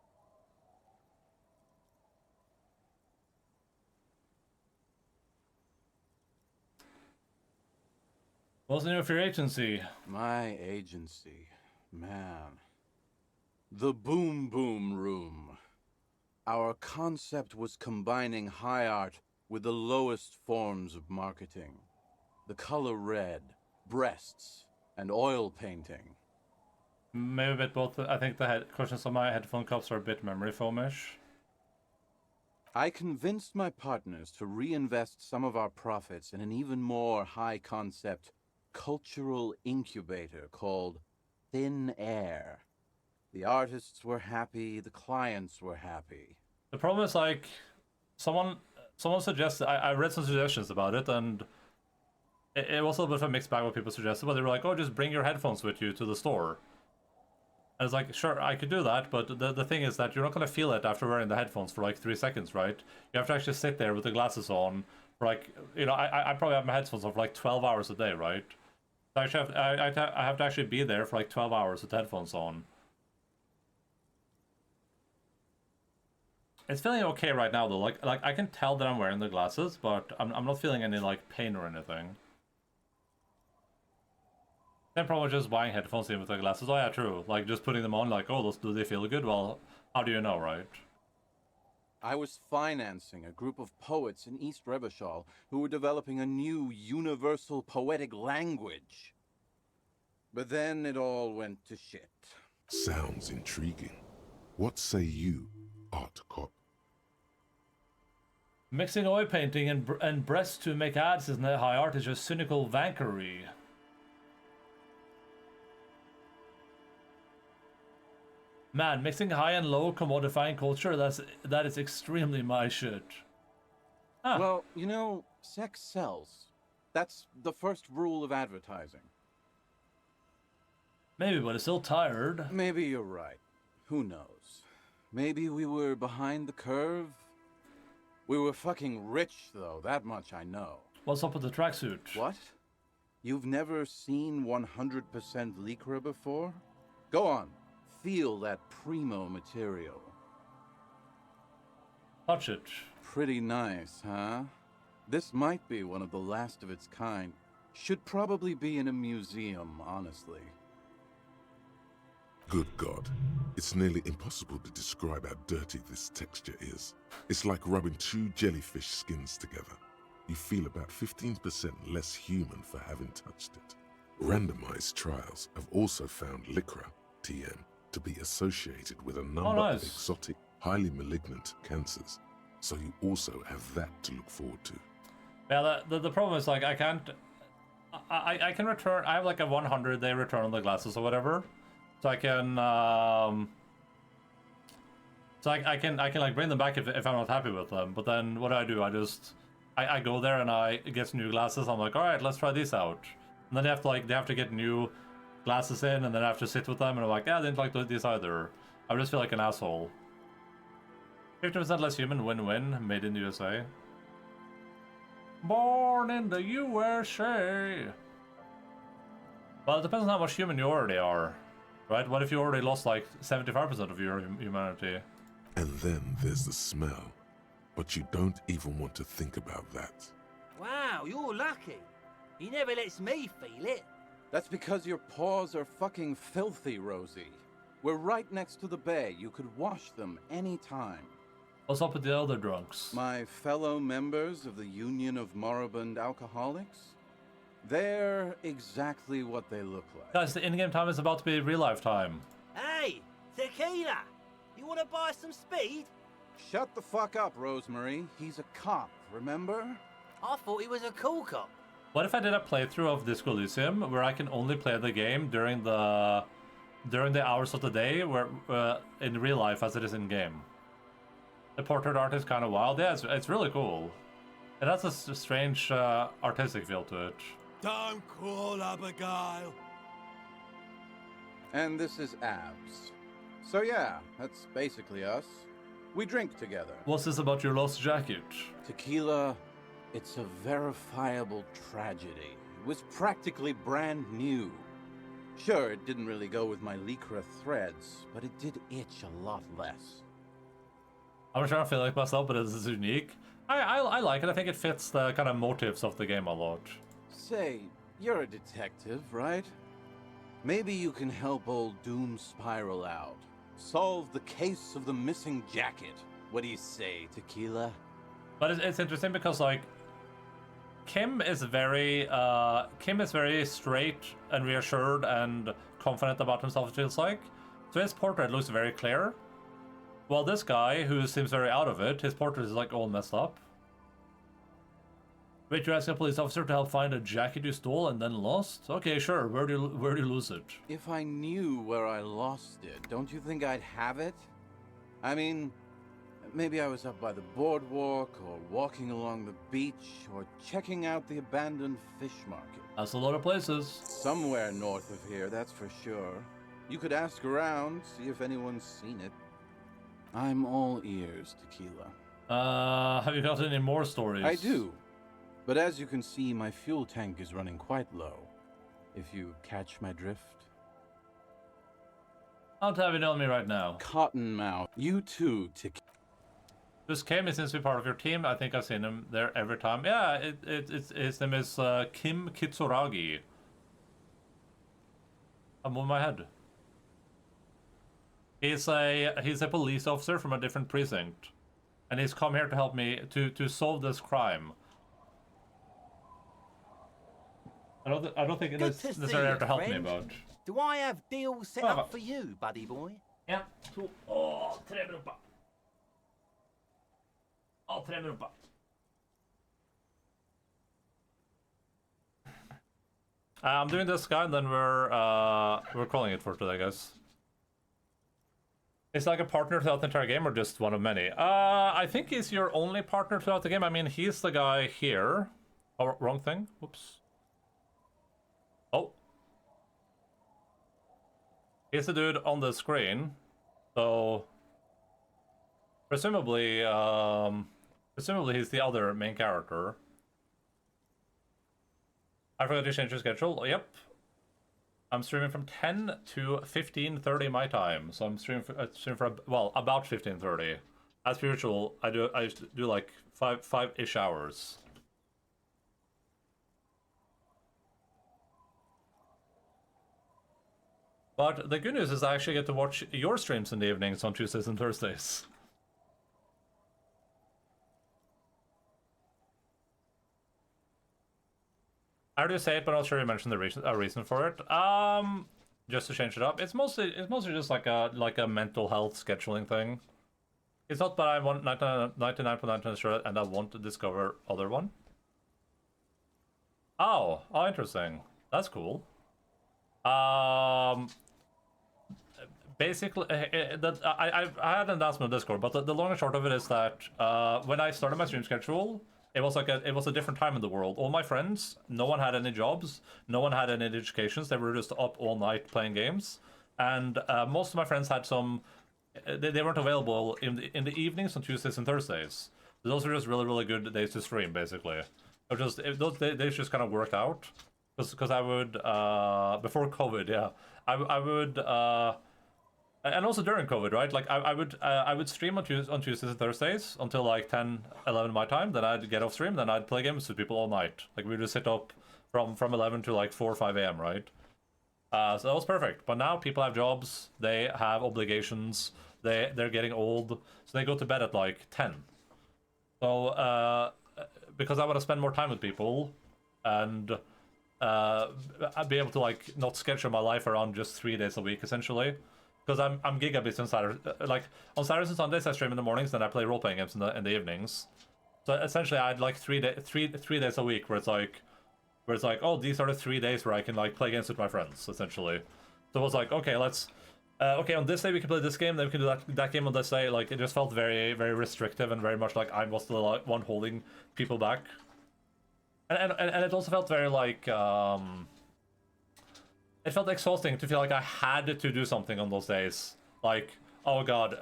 What's the name of your agency?
My agency, man. The Boom Boom Room. Our concept was combining high art with the lowest forms of marketing. The color red, breasts, and oil painting.
Maybe a bit both. I think the cushions on my headphone cups are a bit memory foamish.
I convinced my partners to reinvest some of our profits in an even more high-concept cultural incubator called Thin Air. The artists were happy, the clients were happy.
The problem is like someone suggested, I read some suggestions about it, and it was a little bit of a mixed bag what people suggested, but they were like, oh, just bring your headphones with you to the store. And it's like, sure, I could do that, but the thing is that you're not going to feel it after wearing the headphones for like 3 seconds, right? You have to actually sit there with the glasses on for like, you know, I probably have my headphones on for like 12 hours a day, right? So I have to actually be there for like 12 hours with headphones on. It's feeling okay right now though. Like I can tell that I'm wearing the glasses, but I'm not feeling any like pain or anything. Then probably just buying headphones in with the glasses. Oh yeah, true. Like just putting them on, like, oh, do they feel good? Well, how do you know, right?
I was financing a group of poets in East Revachol who were developing a new universal poetic language. But then it all went to shit.
Sounds intriguing. What say you, Art Cop?
Mixing oil painting and breasts to make ads isn't that high art, is just cynical vankery. Man, mixing high and low commodifying culture, that is extremely my shit. Ah.
Well, you know, sex sells. That's the first rule of advertising.
Maybe, but it's still tired.
Maybe you're right. Who knows? Maybe we were behind the curve? We were fucking rich, though, that much I know.
What's up with the tracksuit?
What? You've never seen 100% Lycra before? Go on. Feel that primo material.
Touch it.
Pretty nice, huh? This might be one of the last of its kind. Should probably be in a museum, honestly.
Good God. It's nearly impossible to describe how dirty this texture is. It's like rubbing 2 jellyfish skins together. You feel about 15% less human for having touched it. Randomized trials have also found Lycra, TM, to be associated with a number of exotic, highly malignant cancers. So you also have that to look forward to.
Yeah, the problem is, like, I can return, I have like a 100-day return on the glasses or whatever. So I can, I can like bring them back if I'm not happy with them. But then what do? I go there and I get new glasses. I'm like, all right, let's try these out. And then they have to get new glasses in, and then I have to sit with them. And I'm like, yeah, I didn't like these either. I just feel like an asshole. 50% less human, win-win. Made in the USA. Born in the USA. Well, it depends on how much human you already are. Right? What if you already lost like 75% of your humanity?
And then there's the smell. But you don't even want to think about that.
Wow, you're lucky. He never lets me feel it.
That's because your paws are fucking filthy, Rosie. We're right next to the bay. You could wash them any time.
What's up with the other drunks?
My fellow members of the Union of Moribund Alcoholics? They're exactly what they look like.
Guys, the in-game time is about to be real-life time.
Hey, tequila! You want to buy some speed?
Shut the fuck up, Rosemary. He's a cop, remember?
I thought he was a cool cop.
What if I did a playthrough of Disco Elysium where I can only play the game during the hours of the day where in real life as it is in game? The portrait art is kind of wild. Yeah, it's really cool. It has a strange artistic feel to it.
Don't call Abigail.
And this is Abs. So yeah, that's basically us. We drink together.
What's this about your lost jacket?
Tequila, it's a verifiable tragedy. It was practically brand new. Sure, it didn't really go with my Lycra threads, but it did itch a lot less.
I'm trying to feel like myself, but this is unique. I like it. I think it fits the kind of motives of the game a lot.
Say, you're a detective, right? Maybe you can help old Doom Spiral out. Solve the case of the missing jacket. What do you say, Tequila?
But it's interesting because, like, Kim is very straight and reassured and confident about himself, it feels like. So his portrait looks very clear. Well, this guy, who seems very out of it, his portrait is like all messed up. Wait, you're asking a police officer to help find a jacket you stole and then lost? Okay, sure. Where do you lose it?
If I knew where I lost it, don't you think I'd have it? I mean, maybe I was up by the boardwalk, or walking along the beach, or checking out the abandoned fish market.
That's a lot of places.
Somewhere north of here, that's for sure. You could ask around, see if anyone's seen it. I'm all ears, Tequila.
Have you got any more stories?
I do. But as you can see, my fuel tank is running quite low. If you catch my drift.
I'll have it on me right now.
Cottonmouth. You too, Tequila.
This Kami seems to be part of your team. I think I've seen him there every time. Yeah, his name is Kim Kitsuragi. I'm on my head. He's a police officer from a different precinct, and he's come here to help me to solve this crime. I don't think it is necessarily here to help me, but.
Do I have deals set up for you, buddy boy?
Ja, 2 och 3 minuter. Ja, 3 minuter. I'm doing this guy, and then we're calling it for today, guys. It's like a partner throughout the entire game, or just one of many? I think he's your only partner throughout the game. I mean, he's the guy here. Oh, wrong thing. Whoops. Oh. He's the dude on the screen. So presumably he's the other main character. I forgot to change your schedule. Yep. I'm streaming from 10 to 15:30 my time. So I'm streaming for well, about 15:30. As per usual, I do like 5-ish hours. But the good news is I actually get to watch your streams in the evenings on Tuesdays and Thursdays. I already say it, but I'll sure you mention the reason for it. Just to change it up. It's mostly just like a mental health scheduling thing. It's not that I want 99.9% sure and I want to discover other one. Oh, interesting. That's cool. Basically, I had an announcement on Discord, but the long and short of it is that when I started my stream schedule, it was a different time in the world. All my friends, no one had any jobs, no one had any educations. They were just up all night playing games, and most of my friends had some. They weren't available in the evenings on Tuesdays and Thursdays. Those were just really good days to stream, basically. Those days just kind of worked out, because I would before COVID, yeah, I would. And also during COVID, right? Like I would stream on Tuesdays and Thursdays until like 10, 11 my time. Then I'd get off stream. Then I'd play games with people all night. Like we'd just sit up from 11 to like 4 or 5 a.m. Right? So that was perfect. But now people have jobs. They have obligations. They're getting old, so they go to bed at like 10. So because I want to spend more time with people, and I'd be able to like not schedule my life around just 3 days a week essentially. Because I'm gigabit on Saturday, like on Saturdays and Sundays I stream in the mornings, then I play role-playing games in the evenings. So essentially I had like three days a week where it's like, oh, these are the 3 days where I can like play games with my friends essentially. So it was like, okay, let's okay, on this day we can play this game, then we can do that game on this day. Like it just felt very restrictive and very much like I was the one holding people back. And it also felt very like it felt exhausting to feel like I had to do something on those days. Like, oh god,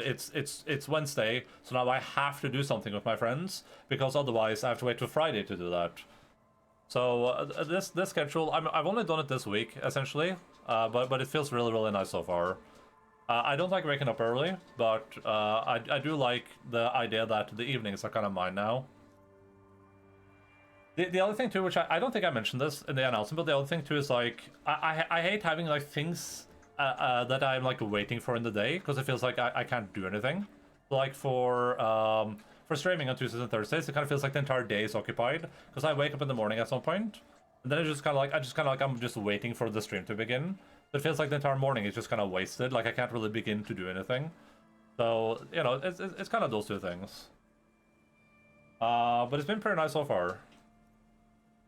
it's Wednesday, so now I have to do something with my friends, because otherwise I have to wait till Friday to do that. So this schedule, I've only done it this week essentially, but it feels really nice so far. I don't like waking up early, but I do like the idea that the evenings are kind of mine now. The other thing too, which I don't think I mentioned this in the announcement, but the other thing too is like I hate having like things that I'm like waiting for in the day, because it feels like I can't do anything. Like for streaming on Tuesdays and Thursdays, it kind of feels like the entire day is occupied, because I wake up in the morning at some point, and then it's just kind of like I'm just waiting for the stream to begin. It feels like the entire morning is just kind of wasted. Like I can't really begin to do anything. So you know, it's kind of those two things. But it's been pretty nice so far.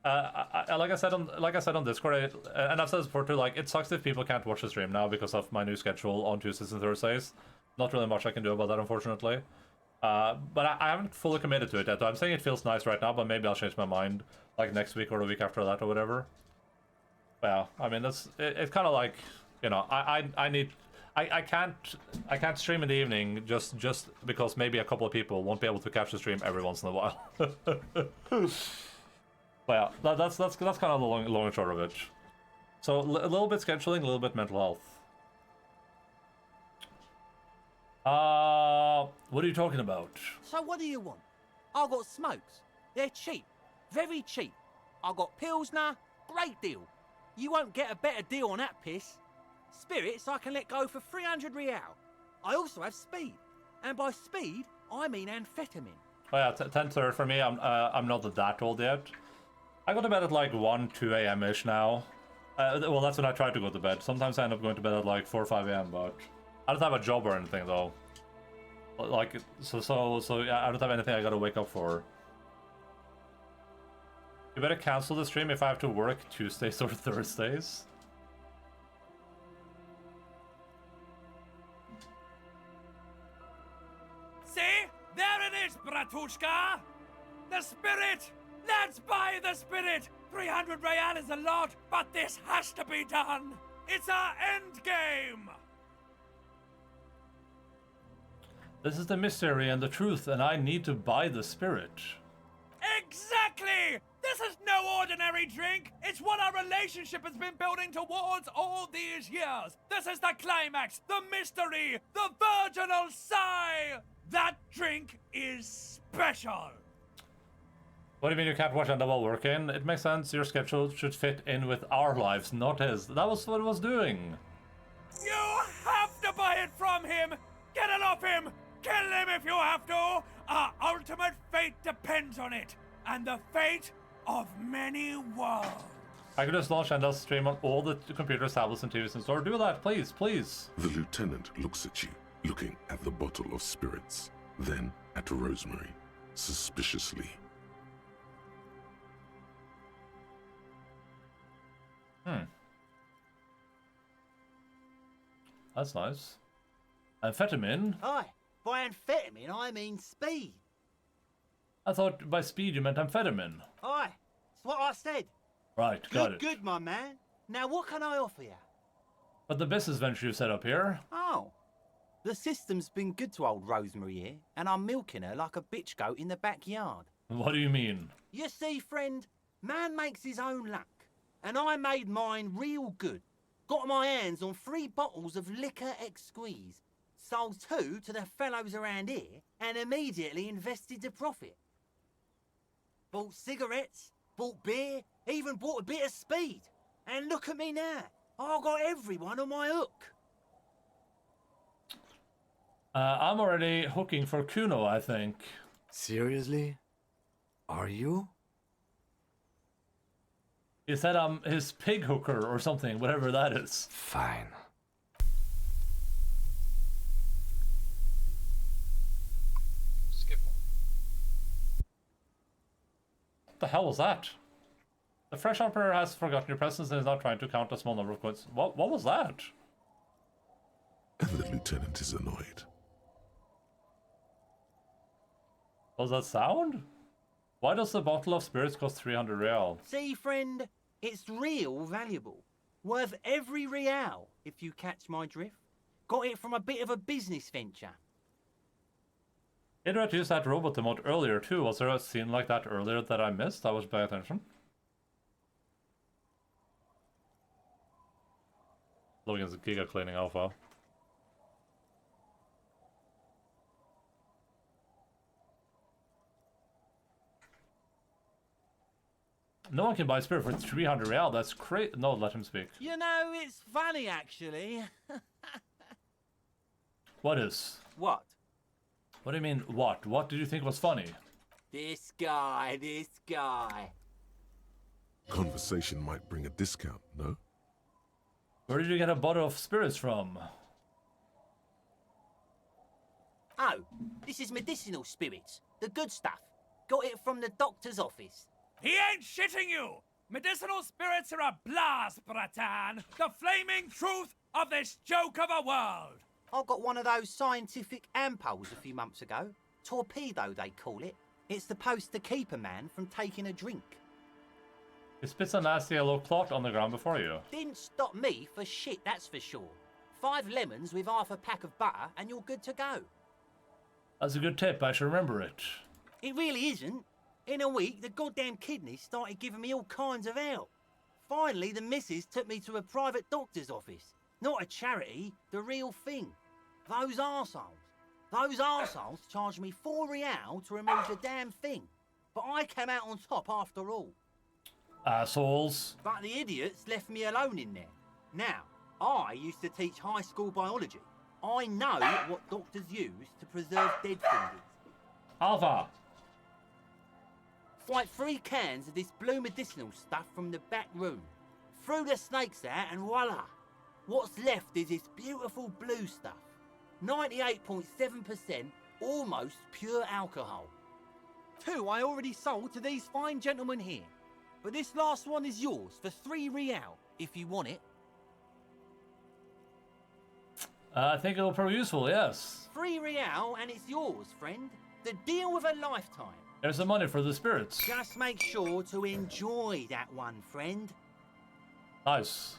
Like I said on Discord, and I've said this before too, like it sucks if people can't watch the stream now because of my new schedule on Tuesdays and Thursdays. Not really much I can do about that, unfortunately. But I haven't fully committed to it yet. I'm saying it feels nice right now, but maybe I'll change my mind like next week or the week after that or whatever. Yeah, I mean it's kind of like, you know, I can't stream in the evening just because maybe a couple of people won't be able to catch the stream every once in a while. But yeah, that's kind of the long and short of it. So a little bit scheduling, a little bit mental health. What are you talking about?
So what do you want? I got smokes. They're cheap. Very cheap. I got Pilsner. Great deal. You won't get a better deal on that piss. Spirits I can let go for 300 real. I also have speed. And by speed, I mean amphetamine.
Oh yeah, 10:30 for me. I'm not that old yet. I go to bed at like 1, 2 a.m.-ish now. Well, that's when I try to go to bed. Sometimes I end up going to bed at like 4 or 5 a.m., but I don't have a job or anything though. Like, so yeah, I don't have anything I gotta wake up for. You better cancel the stream if I have to work Tuesdays or Thursdays.
See? There it is, Bratushka! The spirit! Let's buy the spirit! 300 real is a lot, but this has to be done! It's our end game!
This is the mystery and the truth, and I need to buy the spirit.
Exactly! This is no ordinary drink! It's what our relationship has been building towards all these years! This is the climax, the mystery, the virginal sigh! That drink is special!
What do you mean you can't watch Enda while working? It makes sense, your schedule should fit in with our lives, not his. That was what it was doing.
You have to buy it from him! Get it off him! Kill him if you have to! Our ultimate fate depends on it, and the fate of many worlds.
I could just launch Enda's stream on all the computers, tablets, and TVs in store. Do that, please, please.
The lieutenant looks at you, looking at the bottle of spirits, then at Rosemary, suspiciously.
That's nice. Amphetamine?
Aye, by amphetamine I mean speed.
I thought by speed you meant amphetamine.
Aye, it's what I said.
Right, got it.
Good, my man. Now what can I offer you?
But the business venture you set up here?
Oh, the system's been good to old Rosemary here, and I'm milking her like a bitch goat in the backyard.
What do you mean?
You see, friend, man makes his own luck, and I made mine real good. Got my hands on 3 bottles of liquor ex-squeeze, sold 2 to the fellows around here, and immediately invested the profit. Bought cigarettes, bought beer, even bought a bit of speed. And look at me now. I got everyone on my hook.
I'm already hooking for Kuno, I think.
Seriously? Are you?
He said I'm his pig hooker or something, whatever that is.
Fine.
Skip one.
What the hell was that? The fresh emperor has forgotten your presence and is now trying to count a small number of coins. What was that?
And the lieutenant is annoyed.
What was that sound? Why does the bottle of spirits cost 300 real?
See, friend, it's real valuable. Worth every real, if you catch my drift. Got it from a bit of a business venture.
Idrat used that robot emote earlier too. Was there a scene like that earlier that I missed? I was paying attention. Logan's Giga cleaning alpha. No one can buy spirit for 300 real. That's crazy. No, let him speak.
You know, it's funny, actually.
What is?
What?
What do you mean, what? What did you think was funny?
This guy.
Conversation might bring a discount, no?
Where did you get a bottle of spirits from?
Oh, this is medicinal spirits. The good stuff. Got it from the doctor's office.
He ain't shitting you! Medicinal spirits are a blast, Bratan! The flaming truth of this joke of a world!
I got one of those scientific ampoules a few months ago. Torpedo, they call it. It's supposed to keep a man from taking a drink.
He spits a nasty yellow clot on the ground before you.
Didn't stop me for shit, that's for sure. 5 lemons with half a pack of butter and you're good to go.
That's a good tip, I should remember it.
It really isn't. In a week, the goddamn kidneys started giving me all kinds of help. Finally, the missus took me to a private doctor's office. Not a charity, the real thing. Those arseholes charged me £4 to remove the damn thing. But I came out on top after all.
Assholes.
But the idiots left me alone in there. Now, I used to teach high school biology. I know what doctors use to preserve dead fingers.
Alpha.
Fight 3 cans of this blue medicinal stuff from the back room. Threw the snakes out and voila. What's left is this beautiful blue stuff. 98.7% almost pure alcohol. 2 I already sold to these fine gentlemen here. But this last one is yours for 3 real, if you want it.
I think it'll prove useful, yes.
3 real and it's yours, friend. The deal of a lifetime.
There's the money for the spirits.
Just make sure to enjoy that one, friend.
Nice.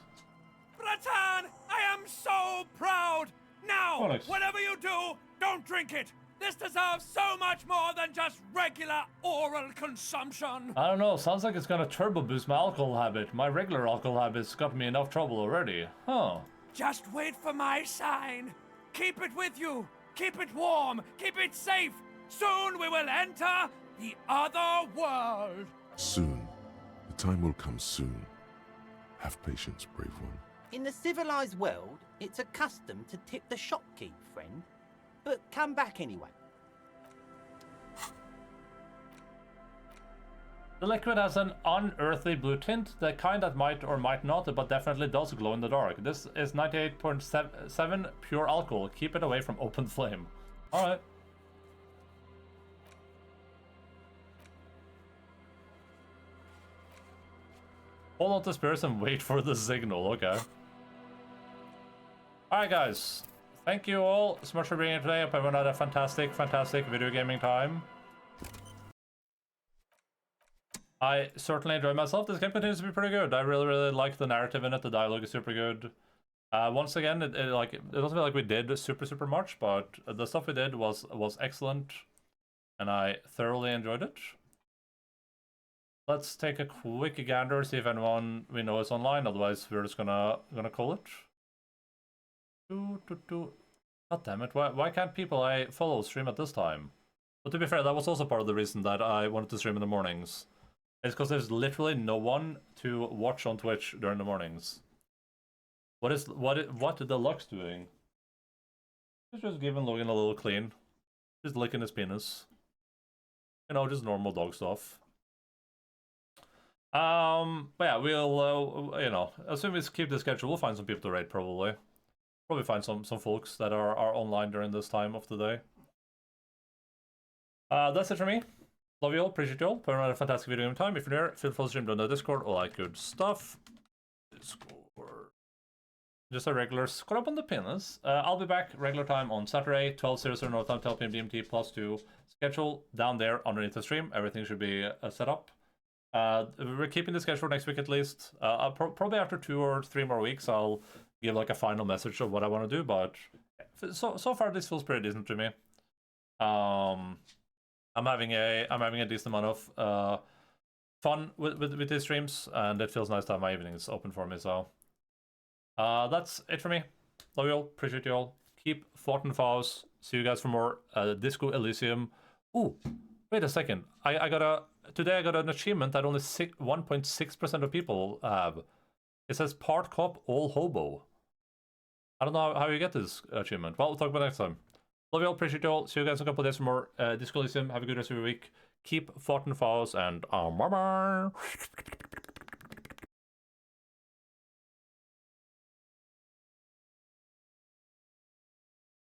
Bratan, I am so proud! Now,
Onyx.
whatever you do, don't drink it! This deserves so much more than just regular oral consumption!
I don't know, sounds like it's gonna turbo boost my alcohol habit. My regular alcohol habit's got me enough trouble already. Huh.
Just wait for my sign. Keep it with you. Keep it warm. Keep it safe. Soon we will enter the other world.
Soon. The time will come soon. Have patience, brave one.
In the civilized world, it's a custom to tip the shopkeep, friend. But come back anyway.
The liquid has an unearthly blue tint, the kind that might or might not, but definitely does glow in the dark. This is 98.7 pure alcohol. Keep it away from open flame. Alright. Hold on to spirits and wait for the signal, okay. Alright guys, thank you all so much for being here today. I hope everyone had a fantastic video gaming time. I certainly enjoyed myself. This game continues to be pretty good. I really like the narrative in it. The dialogue is super good. Once again, it doesn't feel like we did super much, but the stuff we did was excellent, and I thoroughly enjoyed it. Let's take a quick gander, see if anyone we know is online. Otherwise, we're just gonna call it. God damn it! Why can't people I follow stream at this time? But to be fair, that was also part of the reason that I wanted to stream in the mornings. It's because there's literally no one to watch on Twitch during the mornings. What the Lux doing? He's just giving Logan a little clean. Just licking his penis. You know, just normal dog stuff. But yeah, we'll you know, as soon as we keep the schedule, we'll find some people to raid probably. Probably find some folks that are online during this time of the day. That's it for me. Love you all, appreciate you all. Put on a fantastic video game time. If you're new, feel free to stream on the Discord, all that good stuff. Discord. Just a regular squat up on the penis. I'll be back regular time on Saturday, 12:00 North time, 12 PM DMT +2 schedule down there underneath the stream. Everything should be set up. We're keeping the schedule next week at least. Probably after 2 or 3 more weeks, I'll give like a final message of what I want to do. But so far, this feels pretty decent to me. I'm having a decent amount of fun with these streams, and it feels nice to have my evenings open for me. So that's it for me. Love you all, appreciate you all. Keep fighting foes. See you guys for more Disco Elysium. Ooh, wait a second. Today I got an achievement that only 1.6% of people have. It says part cop, all hobo. I don't know how you get this achievement. Well, we'll talk about it next time. Love you all, appreciate you all. See you guys in a couple of days for more Disco Elysium. Have a good rest of your week. Keep fighting foes, and bye-bye.